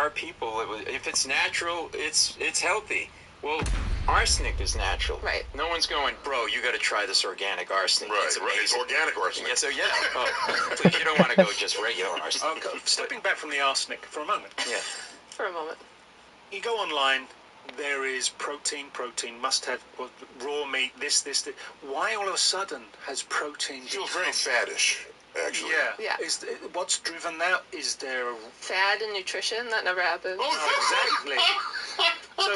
are people, if it's natural, it's healthy. Well, arsenic is natural. Right. No one's going, bro, you got to try this organic arsenic. Right, It's amazing. right. It's organic arsenic. Yeah, so yeah. Oh, please, you don't want to go just regular arsenic. Okay, stepping back from the arsenic for a moment. Yeah. For a moment. You go online, there is protein must have raw meat, this. Why all of a sudden has protein It feels very faddish, actually. Yeah. What's driven that? Is there a... Fad in nutrition? That never happened. Oh, exactly. So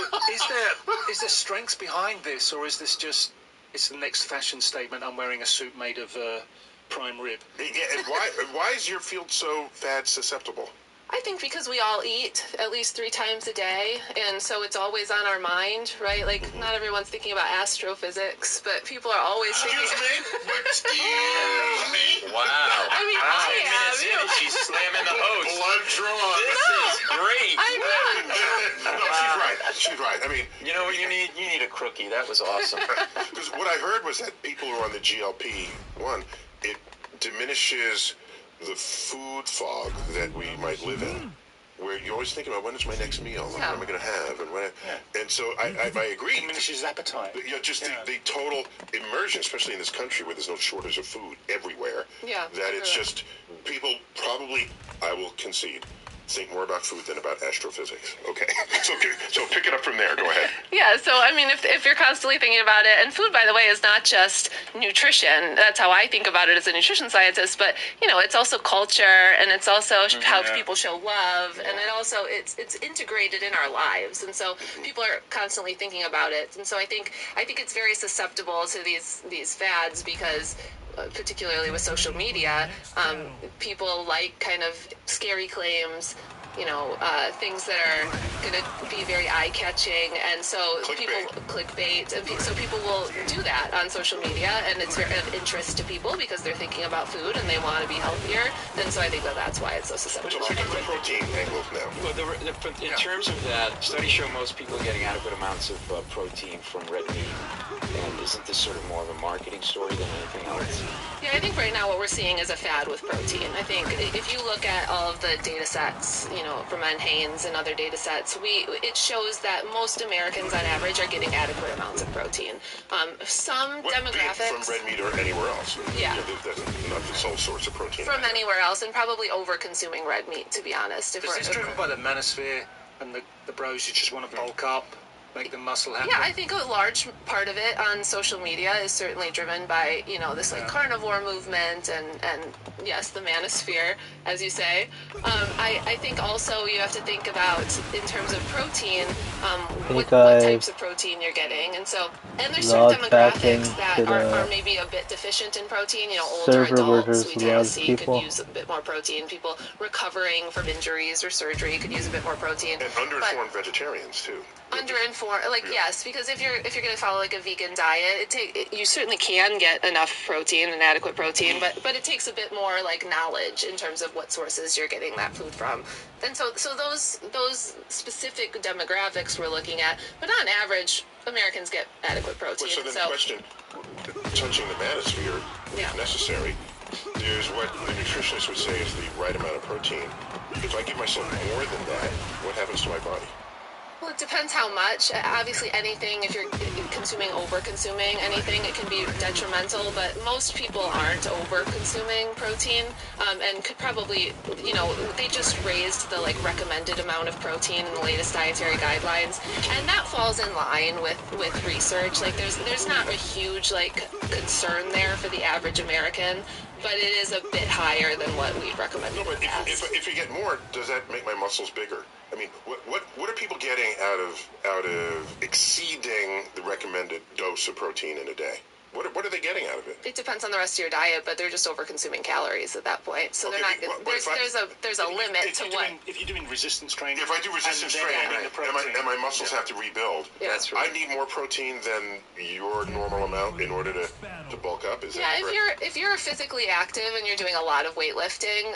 is there strength behind this, or is this just, it's the next fashion statement, I'm wearing a suit made of prime rib? Yeah, and why is your field so fad susceptible? I think because we all eat at least 3 times a day, and so it's always on our mind, right? Like, not everyone's thinking about astrophysics, but people are always thinking... Excuse me? Wow. I mean, I am. Minutes in, she's slamming the host. Blood drawn. This is great. I'm not. No, she's right. She's right. I mean... You know what you need? You need a crookie. That was awesome. Because what I heard was that people who are on the GLP-1, it diminishes the food fog that we might live in, where you're always thinking about when is my next meal, what am I going to have, and so I agree. It diminishes appetite. But, just the total immersion, especially in this country where there's no shortage of food everywhere. Yeah. That it's just people probably, I will concede, think more about food than about astrophysics. Okay, so pick it up from there. Go ahead. Yeah, so I mean, if you're constantly thinking about it, and food, by the way, is not just nutrition. That's how I think about it as a nutrition scientist. But it's also culture, and it's also how people show love, and it also it's integrated in our lives. And so people are constantly thinking about it. And so I think it's very susceptible to these fads because, particularly with social media, people like kind of scary claims, things that are going to be very eye-catching, and so clickbait, and so people will do that on social media, and it's very of interest to people because they're thinking about food and they want to be healthier, and so I think that's why it's so susceptible. So pick up the protein angle now. Well, in terms of that, studies show most people are getting adequate amounts of protein from red meat. And isn't this sort of more of a marketing story than anything else? Yeah, I think right now what we're seeing is a fad with protein. I think if you look at all of the data sets, from Haynes and other data sets, it shows that most Americans on average are getting adequate amounts of protein. Some demographics... From red meat or anywhere else. Yeah. That's not the sole source of protein. From anywhere else, and probably over-consuming red meat, to be honest. Is this driven by the manosphere and the bros who just want to bulk up? Make the muscle happen? Yeah, I think a large part of it on social media is certainly driven by, this carnivore movement and yes, the manosphere, as you say. I think also you have to think about, in terms of protein, what types of protein you're getting. And there's certain demographics that are maybe a bit deficient in protein. Older adults, we tend to see, could use a bit more protein. People recovering from injuries or surgery could use a bit more protein. And underinformed vegetarians, too. Underinformed, yes, because if you're going to follow a vegan diet, you certainly can get enough protein and adequate protein, but it takes a bit more knowledge in terms of what sources you're getting that food from. And so those specific demographics we're looking at, but on average, Americans get adequate protein. Well, so then the question, touching the manosphere, if necessary, there's what the nutritionist would say is the right amount of protein. If I give myself more than that, what happens to my body? Well, it depends how much. Obviously, anything, if you're over-consuming anything, it can be detrimental, but most people aren't over-consuming protein, and could probably, they just raised the, recommended amount of protein in the latest dietary guidelines, and that falls in line with research. There's not a huge, concern there for the average American, but it is a bit higher than what we'd recommend. No, but if you get more, does that make my muscles bigger? I mean, what are people getting out of exceeding the recommended dose of protein in a day? What are they getting out of it? It depends on the rest of your diet, but they're just over-consuming calories at that point. So they're not. There's a limit to what. If you're doing resistance training. If I do resistance training, and my muscles have to rebuild, that's right. I need more protein than your normal amount in order to bulk up. Is that correct? If you're physically active and you're doing a lot of weightlifting,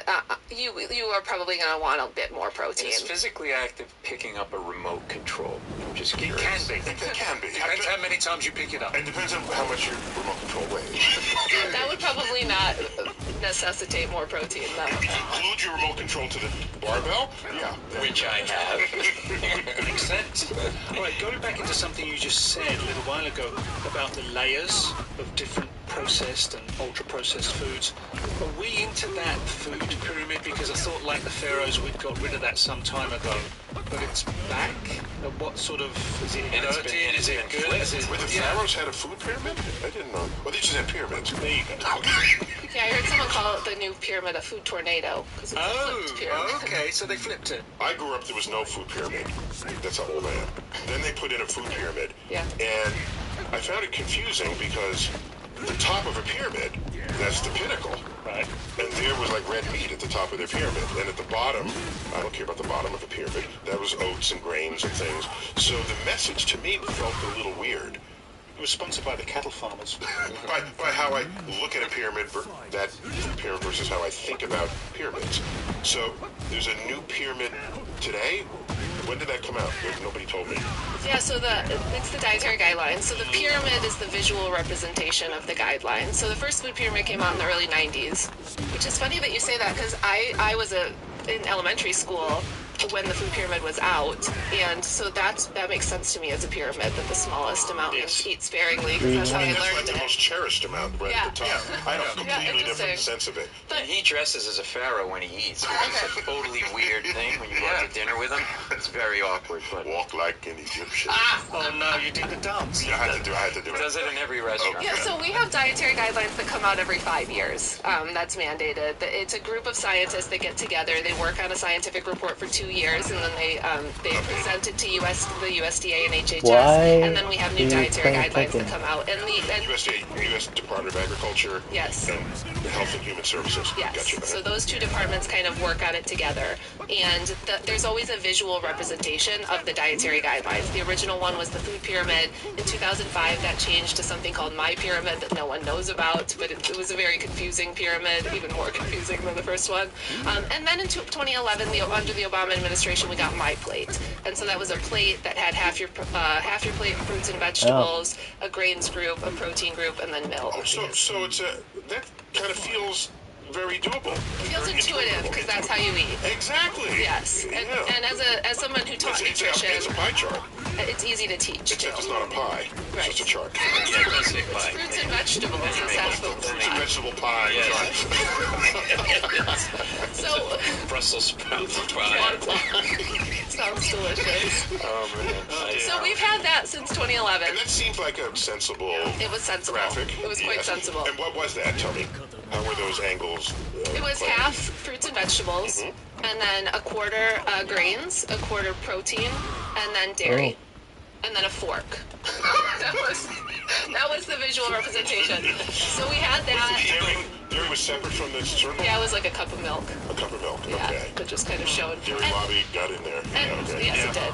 you are probably going to want a bit more protein. Is physically active picking up a remote control? I'm just curious. It can be. Depends how many times you pick it up. It depends on how much your remote control weighs. That would probably not necessitate more protein, though. If you glued your remote control to the barbell? Yeah. Which I have. Makes sense. All right, going back into something you just said a little while ago about the layers of different processed and ultra-processed foods. Are we into that food pyramid? Because I thought, like the pharaohs, we'd got rid of that some time ago. But it's back? What sort of... Is it inverted? Is it good? Wait, the pharaohs had a food pyramid? I didn't know. Well, they just had pyramids. There you go. Yeah, I heard someone call it the new pyramid a food tornado. Because it's a flipped pyramid. Okay, so they flipped it. I grew up, there was no food pyramid. That's how old I am. Then they put in a food pyramid. Yeah. And I found it confusing because the top of a pyramid, that's the pinnacle. Right. And there was like red meat at the top of their pyramid. And at the bottom, I don't care about the bottom of a pyramid, that was oats and grains and things. So the message to me felt a little weird. It was sponsored by the cattle farmers. by how I look at a pyramid, that pyramid versus how I think about pyramids. So there's a new pyramid today. When did that come out? Nobody told me. Yeah, so it's the dietary guidelines. So the pyramid is the visual representation of the guidelines. So the first food pyramid came out in the early 90s, which is funny that you say that because I was in elementary school when the food pyramid was out, and so that makes sense to me as a pyramid, that the smallest amount eat sparingly, because that's how I That's learned like the it. most cherished amount right at the top. I have a completely different sense of it. But He dresses as a pharaoh when he eats, which is a totally weird thing when you go out to dinner with him. It's very awkward, but Walk like an Egyptian. Oh no, you did the dance. Yeah, I had to do he it. does it in every restaurant. yeah, so we have dietary guidelines that come out every 5 years. That's mandated. It's a group of scientists that get together. They work on a scientific report for 2 years, and then they present it to the USDA and HHS, and then we have new dietary guidelines that come out. And U.S. Department of Agriculture Yes. and Health and Human Services. Yes. Gotcha. So those two departments kind of work on it together. And there's always a visual representation of the dietary guidelines. The original one was the food pyramid. In 2005, that changed to something called My Pyramid that no one knows about, but it was a very confusing pyramid, even more confusing than the first one. And then in 2011, under the Obama administration, we got My Plate. And so that was a plate that had half your plate fruits and vegetables, a grains group, a protein group, and then milk. So it's that kind of feels very doable. It feels intuitive because that's how you eat. Exactly. Yes, and as someone who taught nutrition, it's a pie chart. it's easy to teach too. Except it's not a pie. Right. It's just a chart. Yeah, it does say pie. Fruits and vegetables instead of It's foods. a vegetable pie chart. So Brussels sprout pie. sounds delicious. Oh, man. So we've had that since 2011. And that seems like a sensible It was sensible. graphic. It was quite Yes. sensible. And what was that? Tell me. How were those angles? It was played? half fruits and vegetables, and then a quarter grains, a quarter protein, and then dairy, and then a fork. that was the visual representation. So we had that. Dairy was separate from the circle? Yeah, it was like a cup of milk. A cup of milk. Yeah, Okay. that just kind of showed. Dairy And- lobby got in there. And, Okay. yes, it did.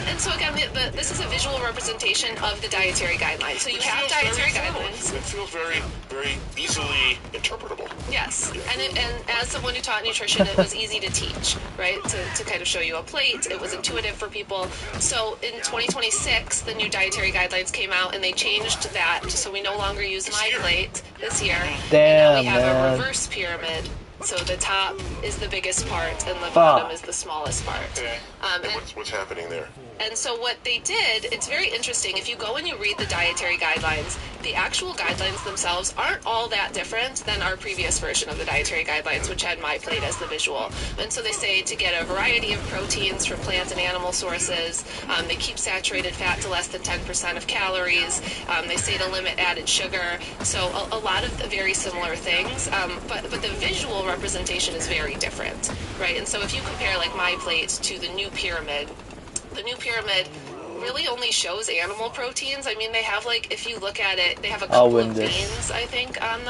And so again, this is a visual representation of the dietary guidelines. So you have dietary guidelines. It feels very, very easily interpretable. Yes, and as someone who taught nutrition, it was easy to teach, right? To kind of show you a plate. It was intuitive for people. So in 2026, the new dietary guidelines came out, and they changed that. So we no longer use My Plate this year. Damn, and now we have man. a reverse pyramid. So the top is the biggest part, and the bottom is the smallest part. Okay. And What's happening there? And so what they did, it's very interesting. If you go and you read the dietary guidelines, the actual guidelines themselves aren't all that different than our previous version of the dietary guidelines, which had My Plate as the visual. And so they say to get a variety of proteins from plant and animal sources. They keep saturated fat to less than 10% of calories. They say to limit added sugar. So a lot of the very similar things. But the visual representation is very different, right? And so if you compare like My Plate to the new pyramid, the new pyramid really only shows animal proteins. I mean, they have like, if you look at it, they have a couple of beans, I think, on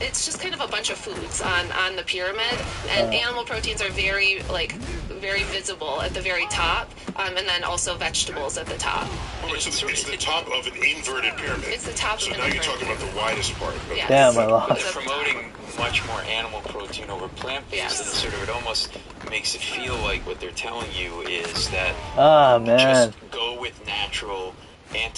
it's just kind of a bunch of foods on the pyramid. And animal proteins are very visible at the very top. And then also vegetables at the top. Oh, it's the top of an inverted pyramid. It's the top So of an now you're inverted talking about the widest part. Okay. Yes. Damn, I lost. They're promoting much more animal protein over plant foods, Yes. and sort of it almost makes it feel like what they're telling you is that Ah, man. just go with natural,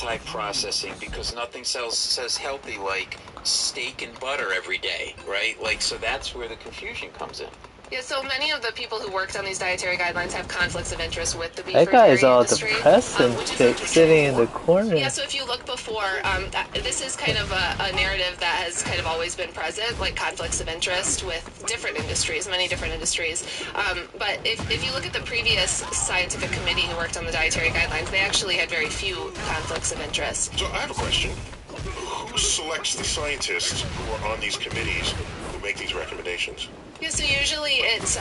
anti-processing, because nothing says healthy like steak and butter every day, right? Like, so that's where the confusion comes in. Yeah, so many of the people who worked on these dietary guidelines have conflicts of interest with the beef That or guy's dairy all industry, depressing which is chick interesting. sitting in the corner. Yeah, so if you look before, this is kind of a narrative that has kind of always been present, like conflicts of interest with different industries, many different industries. But if you look at the previous scientific committee who worked on the dietary guidelines, they actually had very few conflicts of interest. So I have a question. Who selects the scientists who are on these committees who make these recommendations? Yeah, so usually it's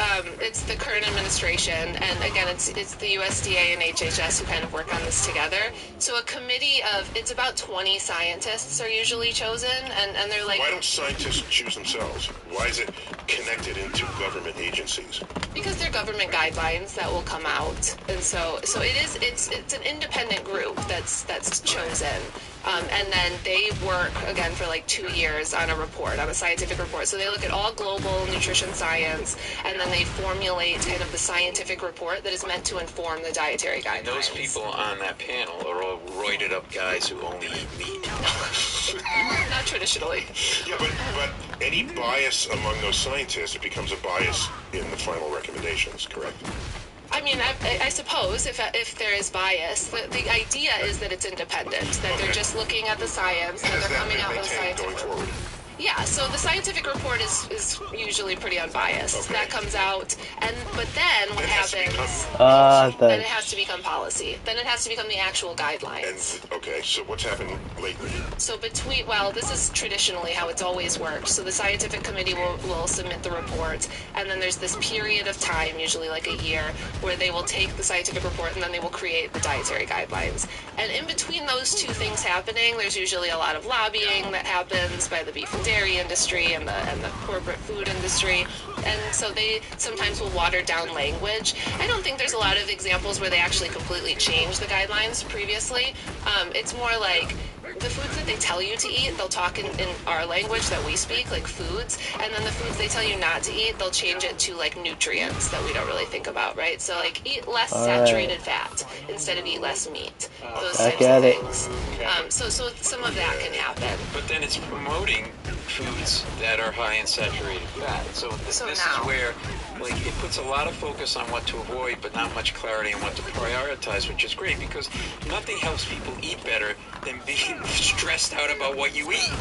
the current administration, and again, it's the USDA and HHS who kind of work on this together. So a committee of, it's about 20 scientists are usually chosen, and they're like... Why don't scientists choose themselves? Why is it connected into government agencies? Because they're government guidelines that will come out, and so it's an independent group that's chosen. And then they work, again, for like 2 years on a scientific report. So they look at all global nutrition science, and then they formulate kind of the scientific report that is meant to inform the dietary guidelines. And those people on that panel are all roided up guys who only eat meat. Not traditionally. Yeah, but any bias among those scientists, it becomes a bias in the final recommendations, correct? I mean, I suppose if there is bias, the idea is that it's independent, that they're just looking at the science, that they're coming out with a scientific report. Yeah, so the scientific report is usually pretty unbiased. Okay. That comes out, but then what happens? Then it has to become policy. Then it has to become the actual guidelines. Okay, so what's happened lately? So this is traditionally how it's always worked. So the scientific committee will submit the report, and then there's this period of time, usually like a year, where they will take the scientific report and then they will create the dietary guidelines. And in between those two things happening, there's usually a lot of lobbying that happens by the beef and dairy industry and the corporate food industry, and so they sometimes will water down language. I don't think there's a lot of examples where they actually completely change the guidelines previously. It's more like the foods that they tell you to eat, they'll talk in our language that we speak, like foods, and then the foods they tell you not to eat, they'll change it to like nutrients that we don't really think about, right? So like eat less saturated fat instead of eat less meat. Those types of things. So some of that can happen. But then it's promoting foods that are high in saturated fat. So this is where it puts a lot of focus on what to avoid, but not much clarity on what to prioritize, which is great because nothing helps people eat better than being stressed out about what you eat.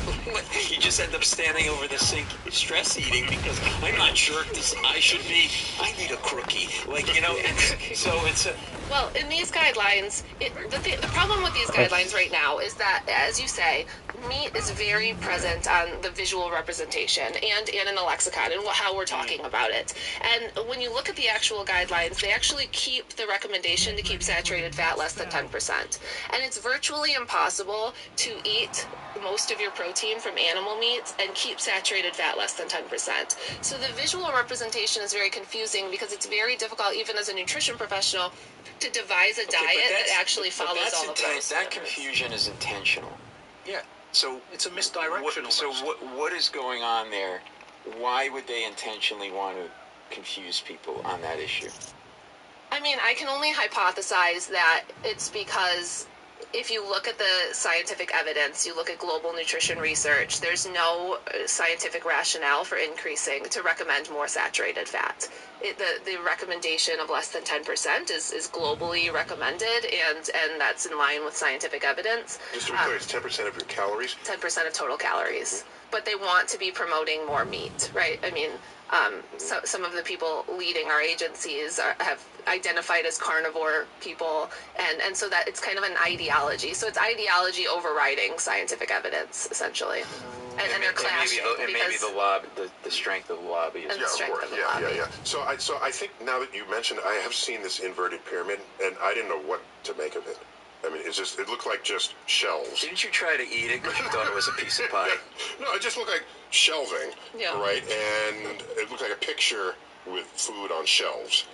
You just end up standing over the sink stress eating because I'm not sure if I need a crookie. So it's a... Well, in these guidelines, the problem with these guidelines right now is that, as you say, meat is very present on the visual representation and in the lexicon and how we're talking about it. And when you look at the actual guidelines, they actually keep the recommendation to keep saturated fat less than 10%. And it's virtually impossible to eat most of your protein from animal meats and keep saturated fat less than 10%. So the visual representation is very confusing because it's very difficult, even as a nutrition professional, to devise a diet that actually follows all of those. That confusion is intentional. Yeah. So it's a misdirection. What is going on there? Why would they intentionally want to confuse people on that issue? I mean, I can only hypothesize that it's because if you look at the scientific evidence, you look at global nutrition research, there's no scientific rationale for to recommend more saturated fat. The recommendation of less than 10% is globally recommended, and that's in line with scientific evidence. Just to be clear, it's 10% of your calories? 10% of total calories. But they want to be promoting more meat, right? I mean, some of the people leading our agencies have identified as carnivore people, and so that it's kind of an ideology. So it's ideology overriding scientific evidence, essentially. And they're clashing. Maybe the strength of the lobby is the strength of the lobby. Yeah. So I think now that you mentioned, I have seen this inverted pyramid, and I didn't know what to make of it. I mean, it looked like just shelves. Didn't you try to eat it because you thought it was a piece of pie? No, it just looked like shelving, right? And it looked like a picture with food on shelves.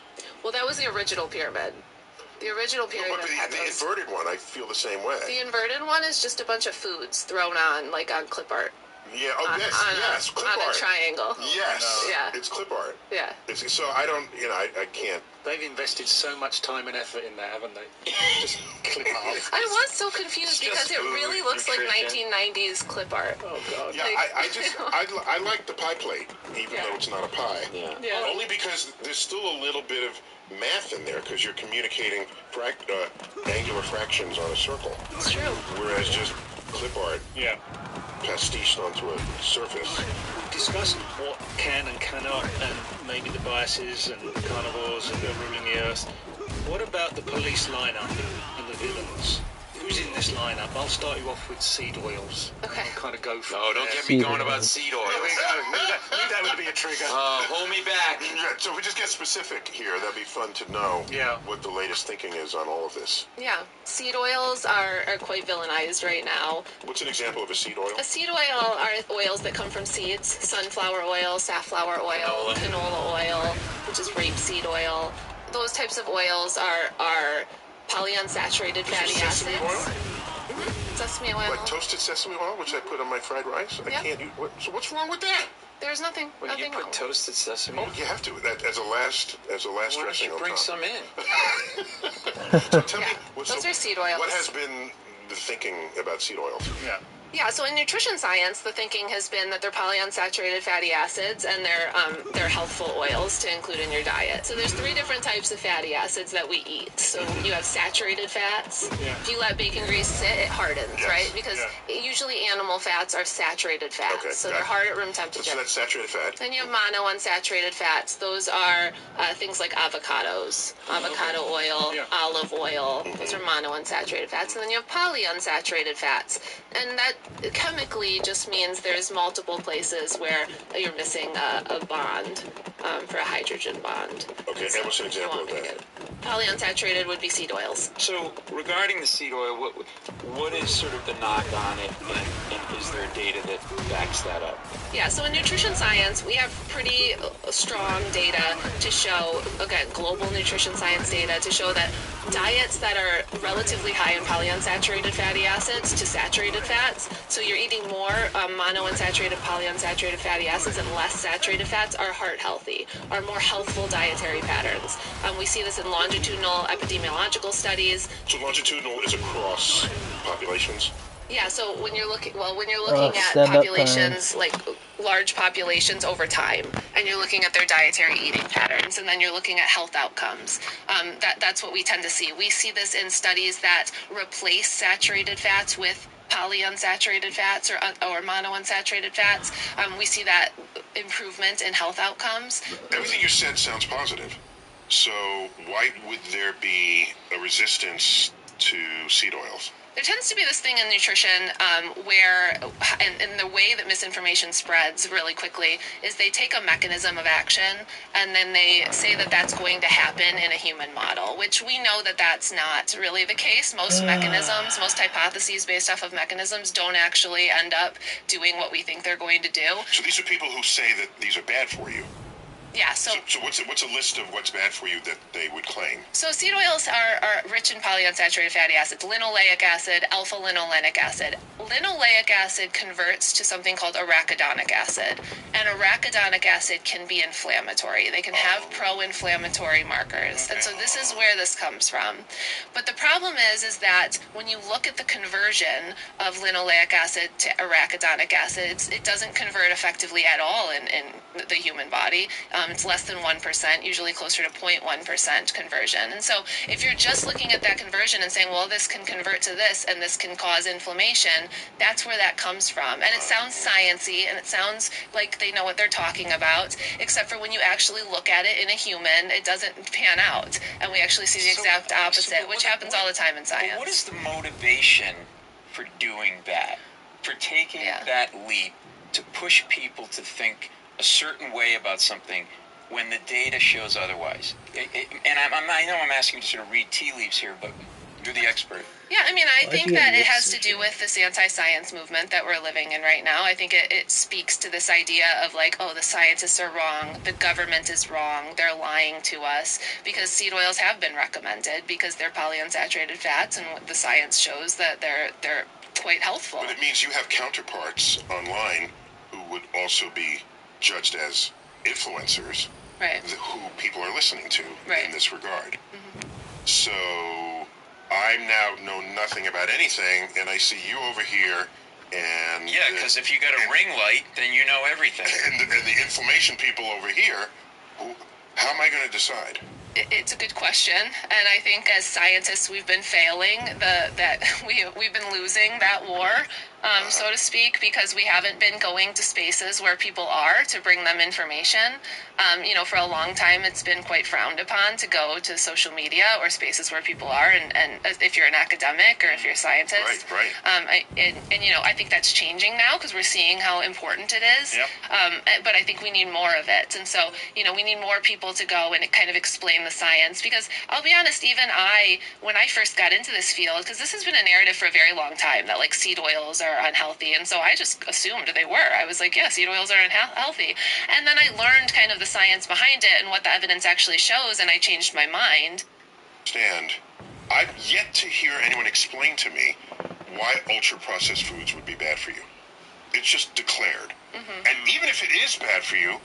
Well, that was the original pyramid. The original pyramid. But the inverted one, I feel the same way. The inverted one is just a bunch of foods thrown on, like on clip art. Yeah. Oh, yes. Clip on art. a triangle. Yes. Yeah. It's clip art. Yeah. So I don't. I can't. They've invested so much time and effort in that, haven't they? Just clip art. I was so confused because it really looks nutrition. like 1990s clip art. Oh God. Yeah, I like the pie plate, even though it's not a pie. Yeah. Only because there's still a little bit of math in there because you're communicating angular fractions on a circle. It's true. Whereas just clip art Yeah. pastiched onto a surface. We've discussed what can and cannot, and maybe the biases and carnivores that are ruling the earth. What about the police lineup and the villains? Who's in this lineup? I'll start you off with seed oils. Okay. I'll kind of go for Oh, don't get me going about seed oil. Knew that would be a trigger. Hold me back. Yeah, so if we just get specific here, that'd be fun to know what the latest thinking is on all of this. Yeah. Seed oils are quite villainized right now. What's an example of a seed oil? A seed oil are oils that come from seeds. Sunflower oil, safflower oil, canola oil, which is rapeseed oil. Those types of oils are polyunsaturated fatty acids. Sesame oil? Sesame oil. Like toasted sesame oil, which I put on my fried rice? I can't use. So what's wrong with that? There's nothing. Wait, nothing you put wrong. toasted sesame? Oh, you have to. That as a last Why don't dressing you on bring top. some in? So tell me, Those are seed oils. What has been the thinking about seed oils? Yeah. Yeah, so in nutrition science, the thinking has been that they're polyunsaturated fatty acids and they're healthful oils to include in your diet. So there's 3 different types of fatty acids that we eat. So you have saturated fats. Yeah. If you let bacon grease sit, it hardens, right? Because usually animal fats are saturated fats, so they're hard at room temperature. So that's saturated fat. Then you have monounsaturated fats. Those are things like avocados, avocado oil, olive oil. Those are monounsaturated fats. And then you have polyunsaturated fats. And that chemically just means there's multiple places where you're missing a bond for a hydrogen bond. Okay, and what's an example of that? Polyunsaturated would be seed oils. So regarding the seed oil, what is sort of the knock on it, and is there data that backs that up? Yeah, so in nutrition science, we have pretty strong data to show, again, global nutrition science data to show that diets that are relatively high in polyunsaturated fatty acids to saturated fats, so you're eating more monounsaturated, polyunsaturated fatty acids and less saturated fats, are heart healthy, are more healthful dietary patterns. We see this in longitudinal epidemiological studies. So longitudinal is across populations? Yeah, so when you're looking at populations, like large populations over time, and you're looking at their dietary eating patterns, and then you're looking at health outcomes, that's what we tend to see. We see this in studies that replace saturated fats with polyunsaturated fats or monounsaturated fats. We see that improvement in health outcomes. Everything you said sounds positive. So why would there be a resistance to seed oils? There tends to be this thing in nutrition where, and the way that misinformation spreads really quickly is they take a mechanism of action and then they say that that's going to happen in a human model, which we know that that's not really the case. Most mechanisms, most hypotheses based off of mechanisms don't actually end up doing what we think they're going to do. So these are people who say that these are bad for you. Yeah, so what's a list of what's bad for you that they would claim? So seed oils are rich in polyunsaturated fatty acids, linoleic acid, alpha-linolenic acid. Linoleic acid converts to something called arachidonic acid, and arachidonic acid can be inflammatory. They can have pro-inflammatory markers, and so this is where this comes from. But the problem is that when you look at the conversion of linoleic acid to arachidonic acid, it doesn't convert effectively at all in the human body. It's less than 1%, usually closer to 0.1% conversion. And so if you're just looking at that conversion and saying, well, this can convert to this and this can cause inflammation, that's where that comes from. And it sounds sciencey and it sounds like they know what they're talking about, except for when you actually look at it in a human, it doesn't pan out. And we actually see the exact opposite, which happens all the time in science. But what is the motivation for doing that? For taking that leap to push people to think a certain way about something when the data shows otherwise? And I know I'm asking you to sort of read tea leaves here, but you're the expert. Yeah, I mean, I think that it has to do with this anti-science movement that we're living in right now. I think it speaks to this idea of like, oh, the scientists are wrong, the government is wrong, they're lying to us, because seed oils have been recommended because they're polyunsaturated fats, and the science shows that they're quite helpful. But it means you have counterparts online who would also be judged as influencers, right? Who people are listening to right. in this regard. So I now know nothing about anything, and I see you over here, and yeah, because if you got a ring light, then you know everything. And the inflammation people over here, how am I going to decide? It's a good question, and I think as scientists we've been failing. We've been losing that war, so to speak, because we haven't been going to spaces where people are to bring them information. For a long time it's been quite frowned upon to go to social media or spaces where people are, and if you're an academic or if you're a scientist. Right. I think that's changing now because we're seeing how important it is. Yep. But I think we need more of it, and so we need more people to go and kind of explain the science, because I'll be honest, even when I first got into this field, because this has been a narrative for a very long time that like seed oils are unhealthy, and so I just assumed they were. I was like, yeah, seed oils are unhealthy, and then I learned kind of the science behind it and what the evidence actually shows, and I changed my mind. I've yet to hear anyone explain to me why ultra-processed foods would be bad for you. It's just declared. And even if it is bad for you,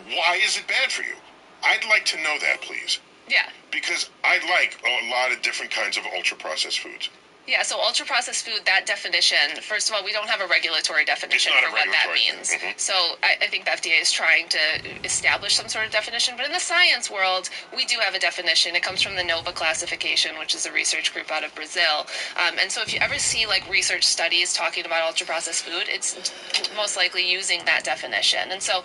why is it bad for you? I'd like to know that, please. Yeah. Because I like a lot of different kinds of ultra-processed foods. Yeah, so ultra-processed food, that definition, first of all, we don't have a regulatory definition for what that means. So I think the FDA is trying to establish some sort of definition, but in the science world, we do have a definition. It comes from the NOVA classification, which is a research group out of Brazil. And so if you ever see like research studies talking about ultra-processed food, it's most likely using that definition. And so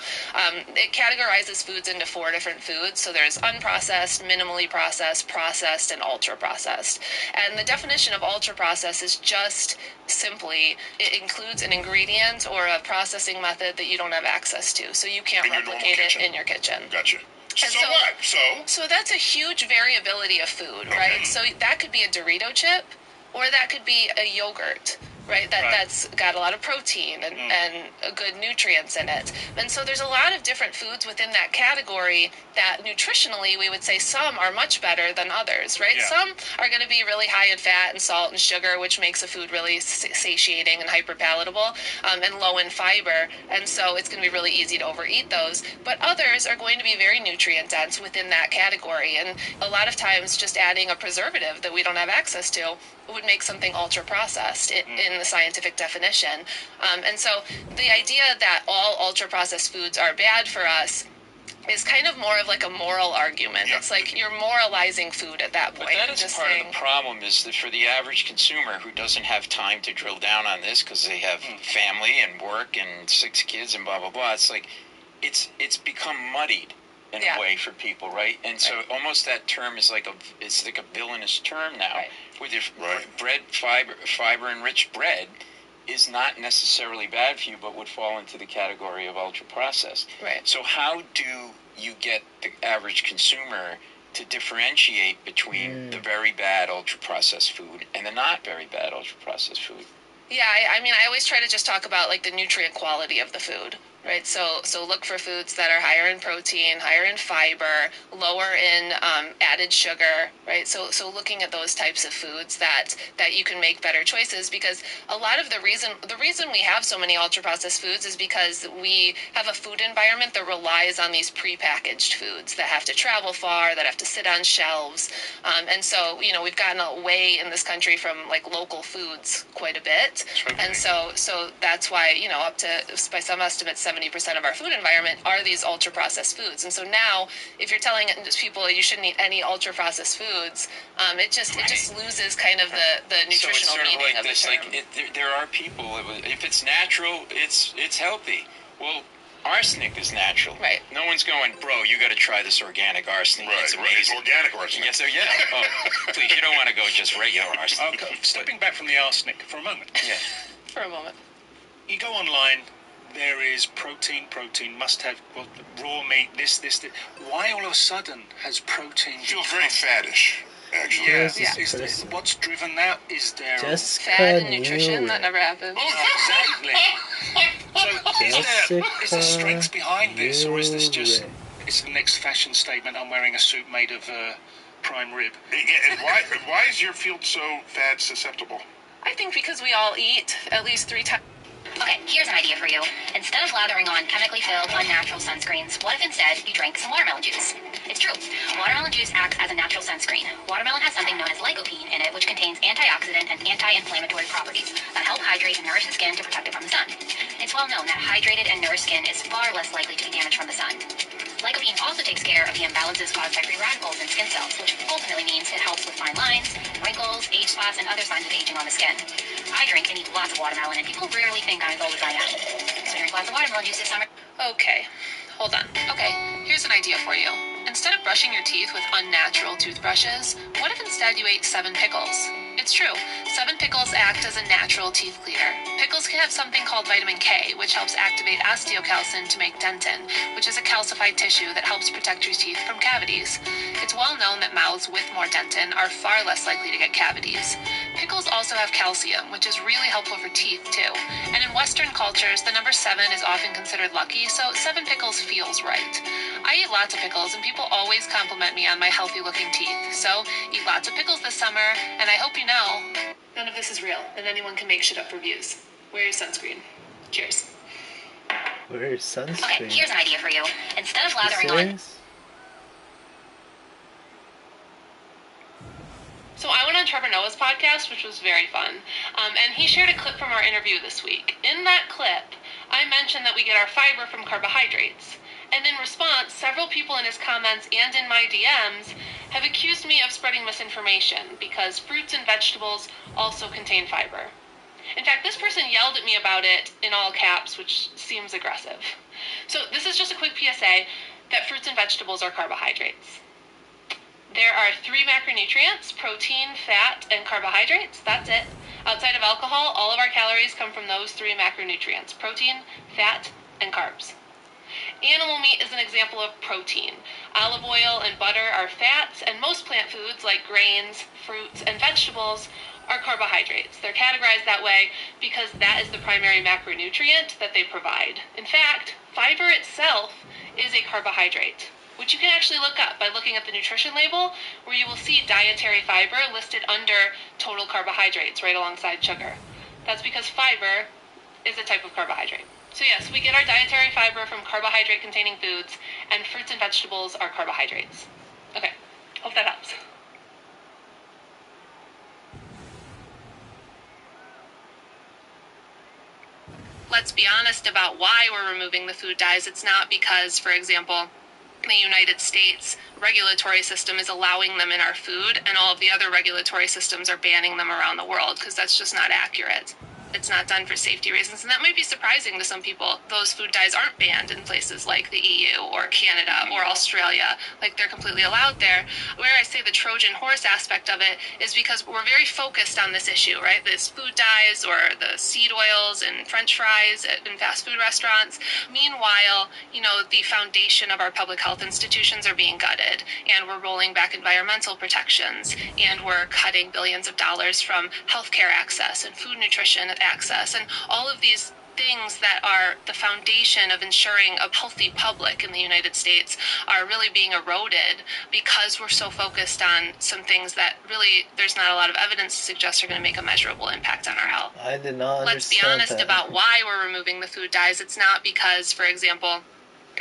it categorizes foods into 4 different foods. So there's unprocessed, minimally processed, processed, and ultra-processed. And the definition of ultra-processed is just simply, it includes an ingredient or a processing method that you don't have access to, so you can't replicate it in your kitchen. Gotcha. So what? So that's a huge variability of food, right? So that could be a Dorito chip, or that could be a yogurt, right? That's got a lot of protein and a good nutrients in it. And so there's a lot of different foods within that category that nutritionally we would say some are much better than others, right? Yeah. Some are going to be really high in fat and salt and sugar, which makes a food really satiating and hyperpalatable, and low in fiber. And so it's going to be really easy to overeat those. But others are going to be very nutrient dense within that category. And a lot of times just adding a preservative that we don't have access to would make something ultra processed in the scientific definition. And so the idea that all ultra processed foods are bad for us is kind of more of like a moral argument. It's like you're moralizing food at that point. But that is part of the problem, is that for the average consumer who doesn't have time to drill down on this because they have family and work and 6 kids and blah, blah, blah, it's like it's become muddied in a way for people, right? And so almost that term is like it's like a villainous term now. With your bread, fiber-enriched bread is not necessarily bad for you, but would fall into the category of ultra-processed. Right. So how do you get the average consumer to differentiate between the very bad ultra-processed food and the not very bad ultra-processed food? Yeah, I mean, I always try to just talk about like the nutrient quality of the food, right? So look for foods that are higher in protein, higher in fiber, lower in added sugar, right? So looking at those types of foods that you can make better choices, because a lot of the reason we have so many ultra processed foods is because we have a food environment that relies on these prepackaged foods that have to travel far, that have to sit on shelves, and so we've gotten away in this country from like local foods quite a bit, and so that's why up to, by some estimates, 70% of our food environment are these ultra processed foods. And so now, if you're telling people you shouldn't eat any ultra processed foods, it just loses kind of the nutritional meaning of the term. There are people, if it's natural, it's healthy. Well, arsenic is natural. Right. No one's going, bro, you got to try this organic arsenic. It's amazing. Organic arsenic. Yes, Oh, please, you don't want to go just regular arsenic. Okay, stepping back from the arsenic for a moment. Yeah. For a moment. You go online, there is protein, must have raw meat, this. Why all of a sudden has protein... Feels very faddish, actually. Yeah. What's driven that? Is there... Fad and nutrition? That never happened. Exactly. So is there strength behind this, or is this just... It's the next fashion statement, I'm wearing a suit made of prime rib. And why is your field so fad susceptible? I I think because we all eat at least 3 times. Okay, here's an idea for you. Instead of lathering on chemically filled, unnatural sunscreens, what if instead you drank some watermelon juice? It's true. Watermelon juice acts as a natural sunscreen. Watermelon has something known as lycopene in it, which contains antioxidant and anti-inflammatory properties that help hydrate and nourish the skin to protect it from the sun. It's well known that hydrated and nourished skin is far less likely to be damaged from the sun. Lycopene also takes care of the imbalances caused by free radicals in skin cells, which ultimately means it helps with fine lines, wrinkles, age spots, and other signs of aging on the skin. I drink and eat lots of watermelon, and people rarely think I'm as old as I am. So drink lots of watermelon juice this summer. Okay, hold on. Okay, here's an idea for you. Instead of brushing your teeth with unnatural toothbrushes, what if instead you ate 7 pickles? It's true. 7 pickles act as a natural teeth cleaner. Pickles can have something called vitamin K, which helps activate osteocalcin to make dentin, which is a calcified tissue that helps protect your teeth from cavities. It's well known that mouths with more dentin are far less likely to get cavities. Pickles also have calcium, which is really helpful for teeth too. And in Western cultures, the number 7 is often considered lucky, so 7 pickles feels right. I eat lots of pickles, and people always compliment me on my healthy-looking teeth. So eat lots of pickles this summer, and I hope you know none of this is real, and anyone can make shit up for views. Wear your sunscreen. Cheers. Wear your sunscreen. Okay, here's an idea for you. Instead of lathering on... So I went on Trevor Noah's podcast, which was very fun, and he shared a clip from our interview this week. In that clip, I mentioned that we get our fiber from carbohydrates. And in response, several people in his comments and in my DMs have accused me of spreading misinformation because fruits and vegetables also contain fiber. In fact, this person yelled at me about it in all caps, which seems aggressive. So this is just a quick PSA that fruits and vegetables are carbohydrates. There are 3 macronutrients: protein, fat, and carbohydrates. That's it. Outside of alcohol, all of our calories come from those 3 macronutrients: protein, fat, and carbs. Animal meat is an example of protein. Olive oil and butter are fats, and most plant foods like grains, fruits, and vegetables are carbohydrates. They're categorized that way because that is the primary macronutrient that they provide. In fact, fiber itself is a carbohydrate, which you can actually look up by looking at the nutrition label, where you will see dietary fiber listed under total carbohydrates right alongside sugar. That's because fiber is a type of carbohydrate. So yes, we get our dietary fiber from carbohydrate-containing foods, and fruits and vegetables are carbohydrates. Okay, hope that helps. Let's be honest about why we're removing the food dyes. It's not because, for example, the United States regulatory system is allowing them in our food, and all of the other regulatory systems are banning them around the world, because that's just not accurate. It's not done for safety reasons, and that might be surprising to some people. Those food dyes aren't banned in places like the EU or Canada or Australia. Like, they're completely allowed there. Where I say the Trojan horse aspect of it is because we're very focused on this issue, right? This food dyes or the seed oils and French fries in fast food restaurants. Meanwhile, the foundation of our public health institutions are being gutted, and we're rolling back environmental protections, and we're cutting billions of dollars from healthcare access and food nutrition access, and all of these things that are the foundation of ensuring a healthy public in the United States are really being eroded because we're so focused on some things that really there's not a lot of evidence to suggest are going to make a measurable impact on our health. I did not understand. Let's be honest about why we're removing the food dyes. It's not because, for example,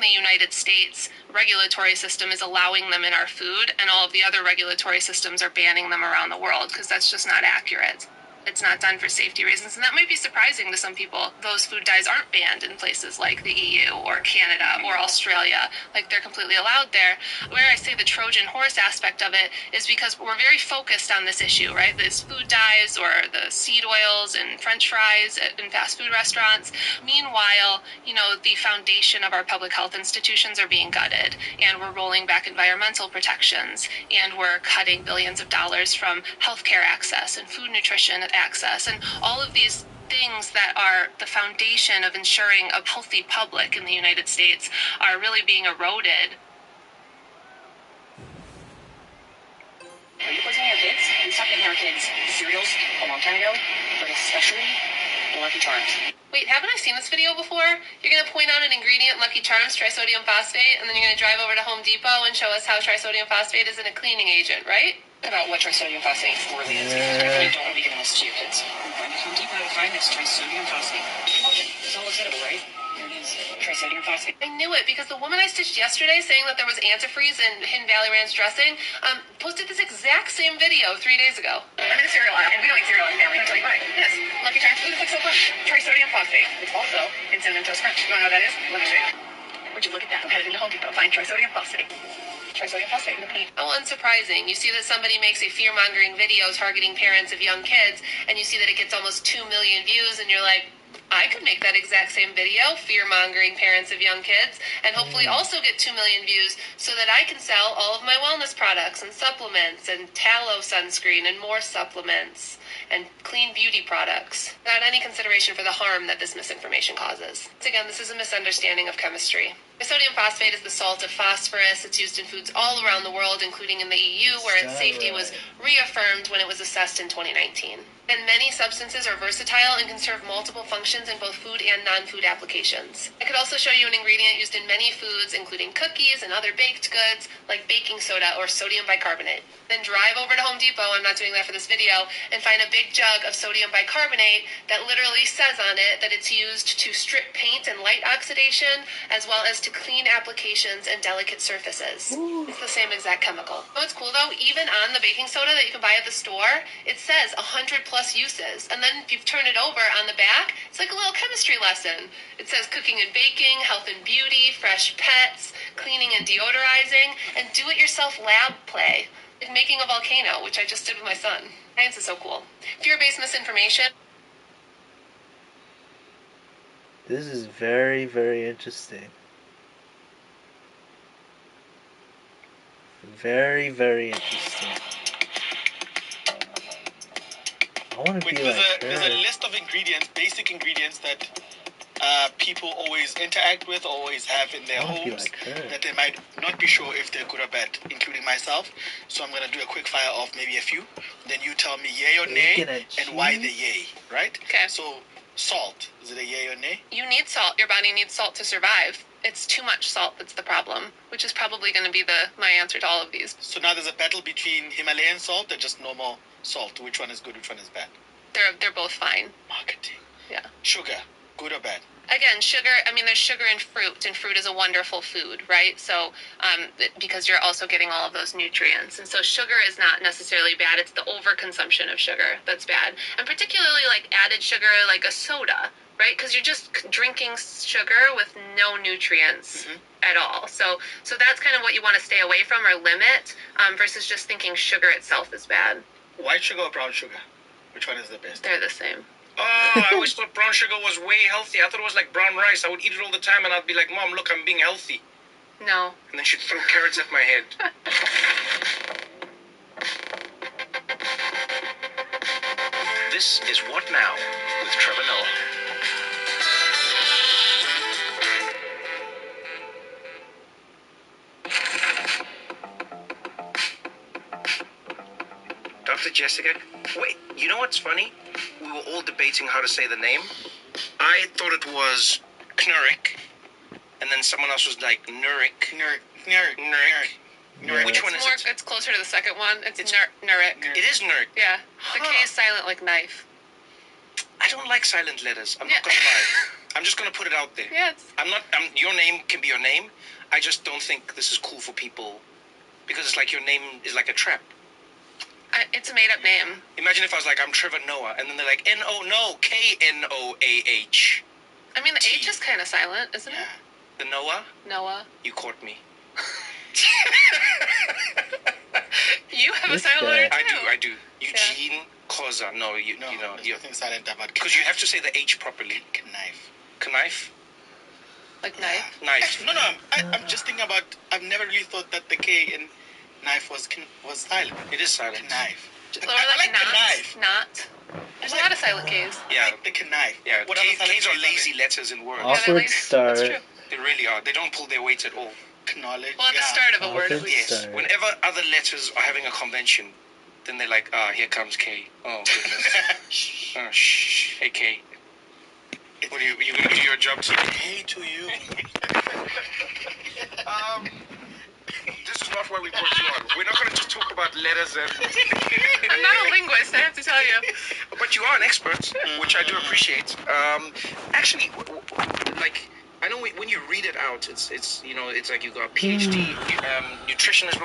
the United States regulatory system is allowing them in our food, and all of the other regulatory systems are banning them around the world, because that's just not accurate. It's not done for safety reasons, and that might be surprising to some people. Those food dyes aren't banned in places like the EU or Canada or Australia. Like, they're completely allowed there. Where I say the Trojan horse aspect of it is because we're very focused on this issue, right? This food dyes or the seed oils and French fries in fast food restaurants. Meanwhile, the foundation of our public health institutions are being gutted, and we're rolling back environmental protections, and we're cutting billions of dollars from healthcare access and food nutrition access, and all of these things that are the foundation of ensuring a healthy public in the United States are really being eroded. Are you poisoning your kids? We stopped giving our kids cereals a long time ago, but especially Lucky Charms. Wait, haven't I seen this video before? You're going to point out an ingredient, Lucky Charms, trisodium phosphate, and then you're going to drive over to Home Depot and show us how trisodium phosphate isn't a cleaning agent, right? About what trisodium phosphate really is, because we definitely don't want to be giving this to your kids. Find it Home Depot to find this trisodium phosphate. It's all edible, right? Here it is. Trisodium phosphate. I knew it because the woman I stitched yesterday saying that there was antifreeze in Hidden Valley Ranch dressing posted this exact same video 3 days ago. I'm in the cereal aisle, and we don't eat cereal in the family. I'll tell you why. Yes, Lucky Charms food fix so fun. Trisodium phosphate. It's also in Cinnamon Toast Crunch. You want to know what that is? Let me show you. Would you look at that? I'm headed into Home Depot to find trisodium phosphate. Trisodium phosphate. How unsurprising. You see that somebody makes a fear-mongering video targeting parents of young kids, and you see that it gets almost 2 million views, and you're like, I could make that exact same video, fear-mongering parents of young kids, and hopefully also get 2 million views so that I can sell all of my wellness products and supplements and tallow sunscreen and more supplements and clean beauty products, without any consideration for the harm that this misinformation causes. Once again, this is a misunderstanding of chemistry. Sodium phosphate is the salt of phosphorus. It's used in foods all around the world, including in the EU, where its safety was reaffirmed when it was assessed in 2019. And many substances are versatile and can serve multiple functions in both food and non-food applications. I could also show you an ingredient used in many foods, including cookies and other baked goods, like baking soda or sodium bicarbonate. Then drive over to Home Depot, I'm not doing that for this video, and find a big jug of sodium bicarbonate that literally says on it that it's used to strip paint and light oxidation, as well as to clean applications and delicate surfaces. It's the same exact chemical. What's cool though, even on the baking soda that you can buy at the store, it says 100 plus uses. And then if you turn it over on the back, it's like a little chemistry lesson. It says cooking and baking, health and beauty, fresh pets, cleaning and deodorizing, and do-it-yourself lab play. Like making a volcano, which I just did with my son. Science is so cool. Fear-based misinformation. This is very, very interesting. Very, very interesting. I want to be like her. There's a list of ingredients, basic ingredients that people always interact with, always have in their homes, that they might not be sure if they're good or bad, including myself. So I'm going to do a quick fire of maybe a few. Then you tell me yay or nay and why the yay, right? Okay. So salt, is it a yay or nay? You need salt. Your body needs salt to survive. It's too much salt that's the problem, which is probably going to be my answer to all of these. So now there's a battle between Himalayan salt and just normal salt. Which one is good, which one is bad? They're both fine. Marketing. Yeah. Sugar, good or bad? Again, sugar, I mean, there's sugar in fruit, and fruit is a wonderful food, right? So, because you're also getting all of those nutrients. And so sugar is not necessarily bad. It's the overconsumption of sugar that's bad. And particularly, like, added sugar, like a soda, right? Because you're just drinking sugar with no nutrients at all. So that's kind of what you want to stay away from or limit, versus just thinking sugar itself is bad. White sugar or brown sugar? Which one is the best? They're the same. Oh, I always thought brown sugar was way healthy. I thought it was like brown rice. I would eat it all the time and I'd be like, Mom, look, I'm being healthy. No. And then she'd throw carrots at my head. This is What Now with Trevor Noah. Dr. Jessica, wait, you know what's funny? We were all debating how to say the name. I thought it was Knurrik, and then someone else was like Nurik. Nurik. Which one is it? It's closer to the second one. It's Nurik. It is Nurik. Yeah. The K is silent like knife. I don't like silent letters. I'm not gonna lie. I'm just gonna put it out there. Yeah. Your name can be your name. I just don't think this is cool for people because it's like your name is like a trap. It's a made-up name. Imagine if I was like, I'm Trevor Noah, and then they're like, N-O, no, K-N-O-A-H. I mean, the H is kind of silent, isn't it? The Noah? Noah. You caught me. You have a silent letter too. I do. Eugene Koza. No, you know. Nothing silent about because you have to say the H properly. Knife. Knife? Like knife? Knife. No, I'm just thinking about, I've never really thought that the K in knife was silent. It is silent. Knife. I like the knife. Not. There's a lot of silent Ks. Yeah. I like the knife. Yeah, What Ks are lazy letters in words. Awkward start. That's true. They really are. They don't pull their weight at all. Knowledge. Well, at the start of a word. Awkward Yes. start. Whenever other letters are having a convention, then they're like, here comes K. Oh, goodness. Oh, shh. Hey, K. What are you going to do your job too? Hey to you. This is not why we brought you on. We're not going to just talk about letters and... I'm not a linguist, I have to tell you. But you are an expert, which I do appreciate. Actually, like, I know when you read it out, it's you know, it's like you got PhD, nutritionist.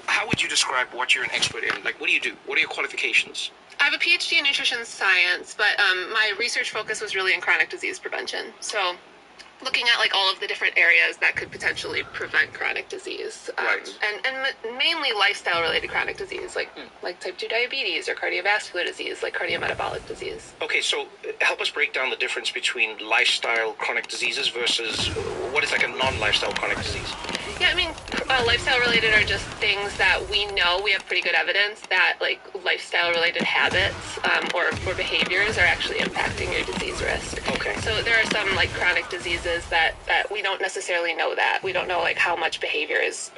How would you describe what you're an expert in? Like, what do you do? What are your qualifications? I have a PhD in nutrition science, but my research focus was really in chronic disease prevention. So looking at like all of the different areas that could potentially prevent chronic disease, Right. and mainly lifestyle related chronic disease, like type 2 diabetes or cardiovascular disease, like cardiometabolic disease. Okay, so help us break down the difference between lifestyle chronic diseases versus what is like a non-lifestyle chronic disease. Yeah, I mean, lifestyle related are just things that we know, we have pretty good evidence that like lifestyle related habits or behaviors are actually impacting your disease risk. Okay. So there are some like chronic diseases that we don't necessarily know that. We don't know like how much behavior is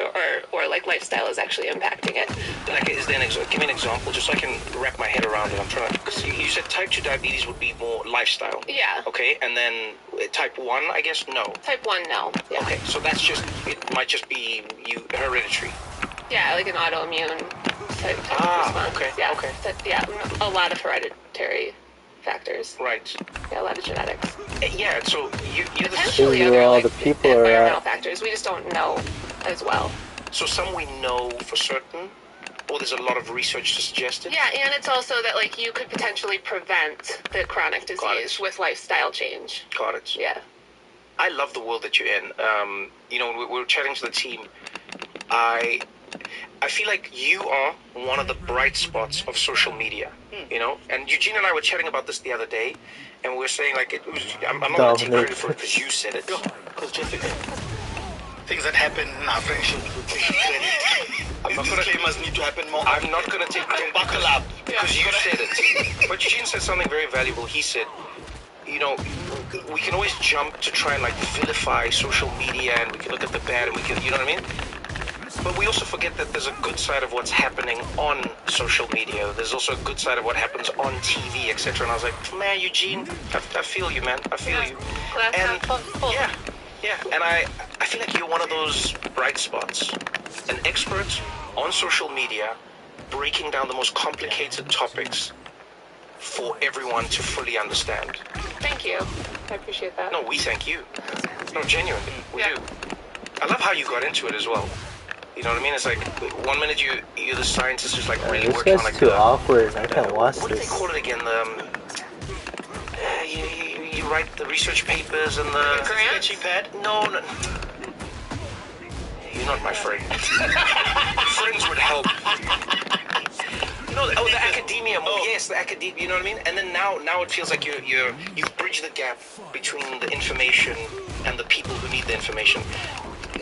or like lifestyle is actually impacting it. Like, is there give me an example just so I can wrap my head around it. I'm trying to, cause you said type 2 diabetes would be more lifestyle. Yeah. Okay, and then type 1, I guess, no. Type 1, no. Yeah. Okay, so that's just, it might just be hereditary. Yeah, like an autoimmune type response. Okay, yeah. okay. Yeah, a lot of hereditary factors. Right. Yeah, a lot of genetics. Yeah, so you're the... Potentially Where other all like, the people are environmental at. factors. We just don't know as well. So some we know for certain, or there's a lot of research to suggest it? Yeah, and it's also that like you could potentially prevent the chronic disease with lifestyle change. Got it. Yeah. I love the world that you're in. You know, when we were chatting to the team, I feel like you are one of the bright spots of social media, you know? And Eugene and I were chatting about this the other day, and we were saying, like, it was, I'm not going to take credit for it because you said it. Because Jessica, things that happen in our friendship would take credit. I'm not Disclaimers need to happen more. I'm not going to take credit. Buckle up. Because you said it. But Eugene said something very valuable. He said, you know, we can always jump to try and, like, vilify social media, and we can look at the bad, and we can, you know what I mean? But we also forget that there's a good side of what's happening on social media. There's also a good side of what happens on TV, etc. And I was like, man, Eugene, I feel you, man. I feel you. And yeah. And I feel like you're one of those bright spots. An expert on social media, breaking down the most complicated topics for everyone to fully understand. Thank you. I appreciate that. No, we thank you. No, genuinely, we do. I love how you got into it as well. You know what I mean? It's like 1 minute you're the scientist who's like really This working on guy's like too awkward. I can't watch what do they this. call it again? You write the research papers and the Sketching pad? No. You're not my friend. Friends would help. No, the academia. Yes, the academia. You know what I mean? And then now it feels like you've bridged the gap between the information and the people who need the information.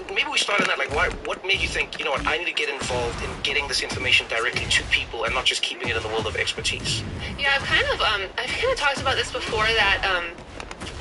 Maybe we start on that. Like, what made you think, you know what, I need to get involved in getting this information directly to people and not just keeping it in the world of expertise? Yeah, I've kind of talked about this before that.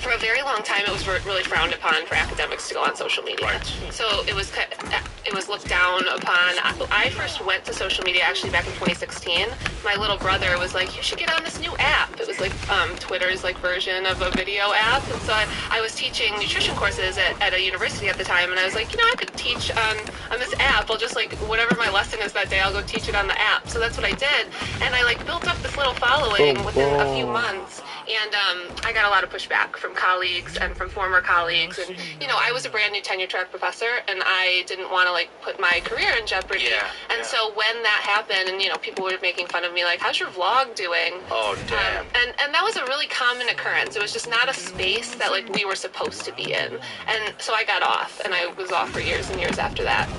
For a very long time, it was really frowned upon for academics to go on social media. Right. So it was looked down upon. I first went to social media actually back in 2016. My little brother was like, "You should get on this new app." It was like Twitter's like version of a video app. And so I was teaching nutrition courses at a university at the time, and I was like, I could teach on this app. I'll just like whatever my lesson is that day, I'll go teach it on the app. So that's what I did, and I like built up this little following within a few months. And I got a lot of pushback from colleagues and from former colleagues. And, I was a brand new tenure track professor, and I didn't want to, like, put my career in jeopardy. And so when that happened, and, people were making fun of me, like, how's your vlog doing? Oh, damn. And that was a really common occurrence. It was just not a space that, like, we were supposed to be in. And so I got off, and I was off for years and years after that.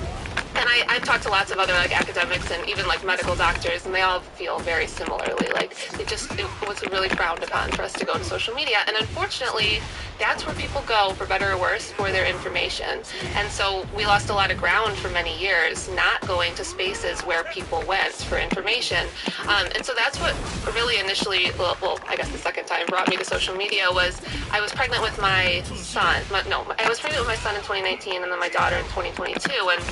And I've talked to lots of other like academics and even like medical doctors, and they all feel very similarly. Like it was really frowned upon for us to go to social media, and unfortunately, that's where people go, for better or worse, for their information. And so we lost a lot of ground for many years, not going to spaces where people went for information. And so that's what really initially, well, I guess the second time brought me to social media was I was pregnant with my son. I was pregnant with my son in 2019, and then my daughter in 2022, and